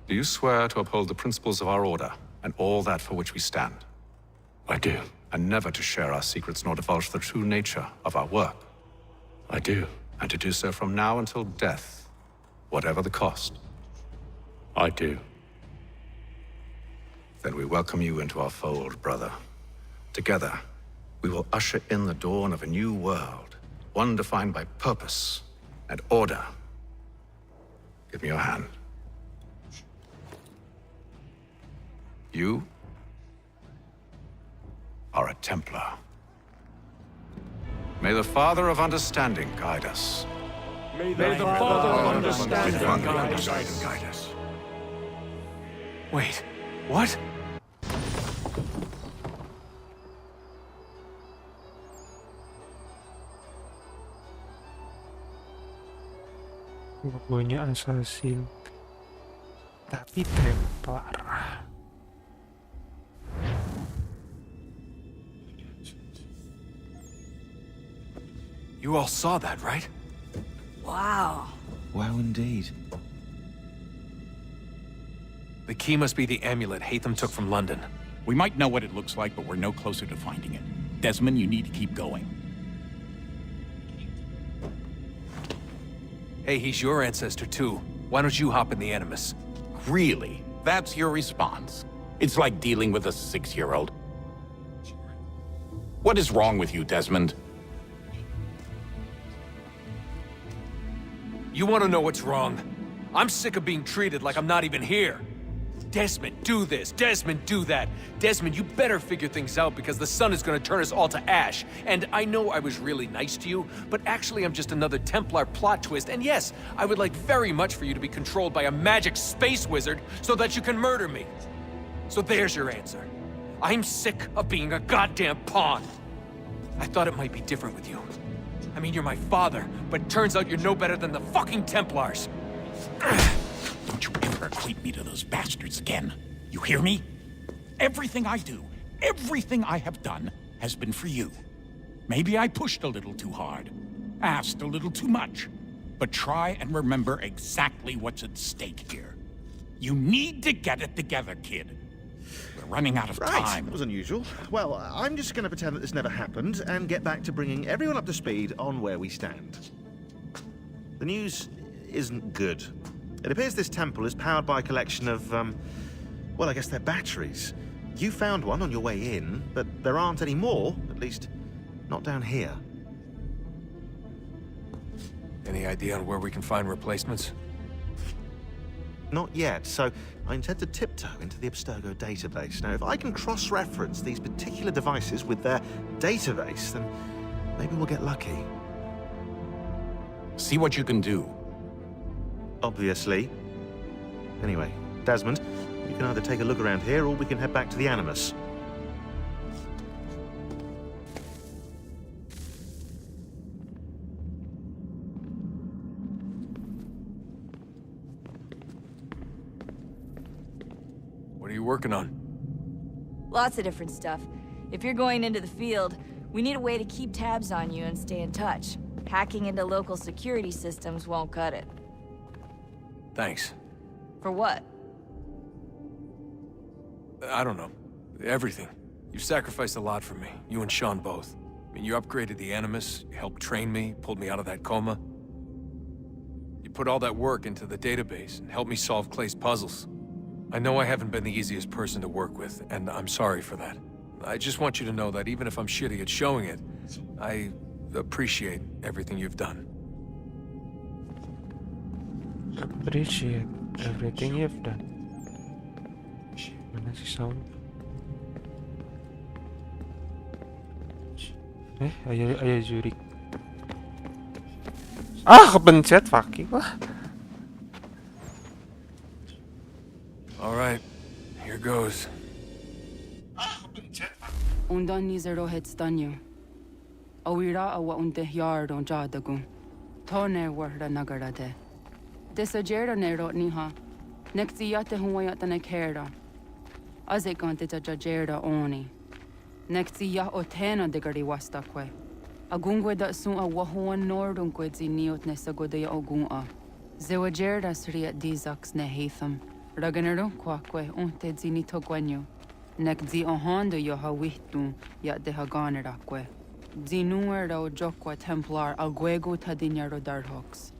Do you swear to uphold the principles of our order and all that for which we stand? I do. And never to share our secrets nor divulge the true nature of our work? I do. And to do so from now until death, whatever the cost? I do. Then we welcome you into our fold, brother. Together, we will usher in the dawn of a new world, one defined by purpose and order. Give me your hand. You are a Templar. May the Father of Understanding guide us. May the Father of Understanding guide us. Wait, what? Logonya assassin, tapi Templar. You all saw that, right? Wow. Wow, indeed. The key must be the amulet Haytham took from London. We might know what it looks like, but we're no closer to finding it. Desmond, you need to keep going. Hey, he's your ancestor too. Why don't you hop in the Animus? Really? That's your response? It's like dealing with a 6-year-old. What is wrong with you, Desmond? You want to know what's wrong? I'm sick of being treated like I'm not even here. Desmond, do this. Desmond, do that. Desmond, you better figure things out because the sun is going to turn us all to ash. And I know I was really nice to you, but actually I'm just another Templar plot twist. And yes, I would like very much for you to be controlled by a magic space wizard so that you can murder me. So there's your answer. I'm sick of being a goddamn pawn. I thought it might be different with you. I mean, you're my father, but turns out you're no better than the fucking Templars. Don't you ever equate me to those bastards again. You hear me? Everything I do, everything I have done, has been for you. Maybe I pushed a little too hard, asked a little too much, but try and remember exactly what's at stake here. You need to get it together, kid. We're running out of time. That was unusual. Well, I'm just going to pretend that this never happened and get back to bringing everyone up to speed on where we stand. The news isn't good. It appears this temple is powered by a collection of, well, I guess they're batteries. You found one on your way in, but there aren't any more, at least not down here. Any idea on where we can find replacements? Not yet, so I intend to tiptoe into the Abstergo database. Now, if I can cross-reference these particular devices with their database, then maybe we'll get lucky. See what you can do. Obviously. Anyway, Desmond, you can either take a look around here, or we can head back to the Animus. What are you working on? Lots of different stuff. If you're going into the field, we need a way to keep tabs on you and stay in touch. Hacking into local security systems won't cut it. Thanks. For what? I don't know. Everything. You've sacrificed a lot for me, you and Sean both. I mean, you upgraded the Animus, you helped train me, pulled me out of that coma. You put all that work into the database and helped me solve Clay's puzzles. I know I haven't been the easiest person to work with, and I'm sorry for that. I just want you to know that even if I'm shitty at showing it, I appreciate everything you've done. Appreciate everything you've done. Mana sih sound? Ayah Zurich. Kepencet fucking lah. All right, here goes. Undan ni zero het stanyo. Awira awa unde yard on jadagun. Tone warda nagarade. Desajera nero niha. Nekti yate huwayata nekera. Azekante jajera oni. Nekti ya otena degari wastakwe. Agungwe da sun a wahuan nordun kwedzi niot nesagode ya ogun a. Zewajera sriat dizax ne Haytham. Raganero kwakwe unte zini togwanyo. Nek zi ohando yo ha wihtun ya de haganerakwe. Zinuer o jokwa templar agwego tadinyaro darhox.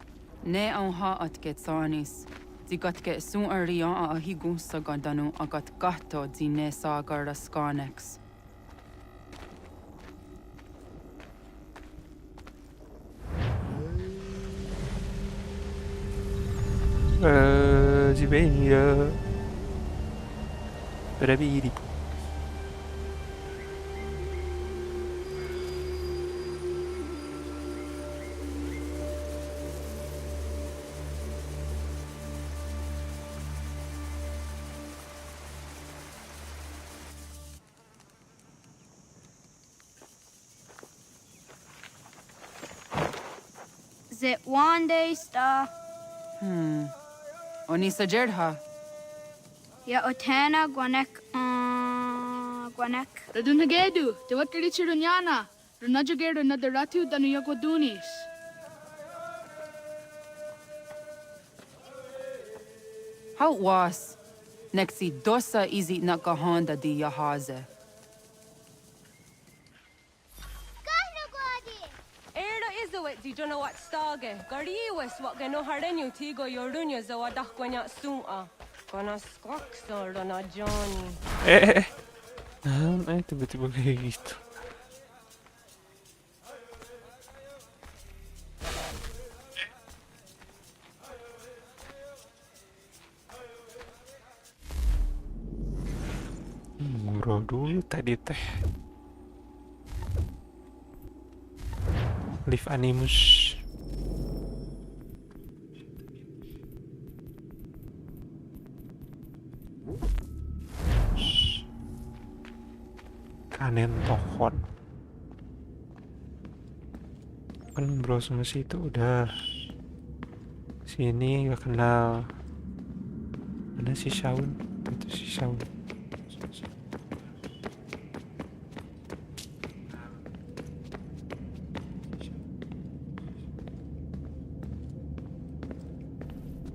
Ne ha at getsanis. Zigat get sun ariya a higun sagandanu agat gato zine sagar skanex. Zibenia. Braviri. Zit one day star. Oni sajerha. Ya otena gwanek gwanek. Radunagedu, te wat kirichirunyana. Runajagedu na deratu danu yagodunis. How was? Nexi dosa izi nakahonda di yahaze. Di jono wat stage. Gariwes wat gano harenyu tigo yorunya zawadah kwanya suma. Kana skaksa na Johnny. Tiba-tiba kayak gitu. Murah dulu tadi teh. Live Animus. Kanen pohon. Kan bro sama situ udah. Sini gak kenal. Mana si Shaun? Itu si Shaun.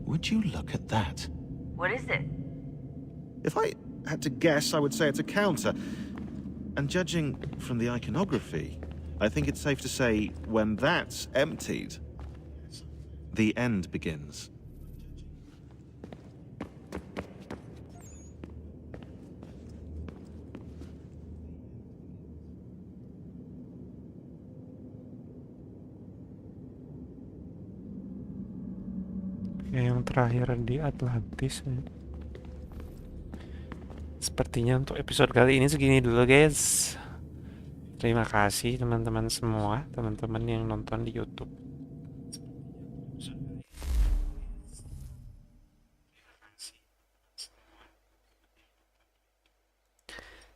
Would you look at that? What is it? If I had to guess, I would say it's a counter. And judging from the iconography, I think it's safe to say when that's emptied, the end begins. Yang terakhir di Atlantis. Sepertinya untuk episode kali ini segini dulu guys. Terima kasih teman-teman semua, teman-teman yang nonton di YouTube.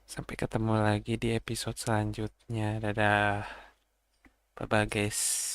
Sampai ketemu lagi di episode selanjutnya. Dadah. Bye-bye guys.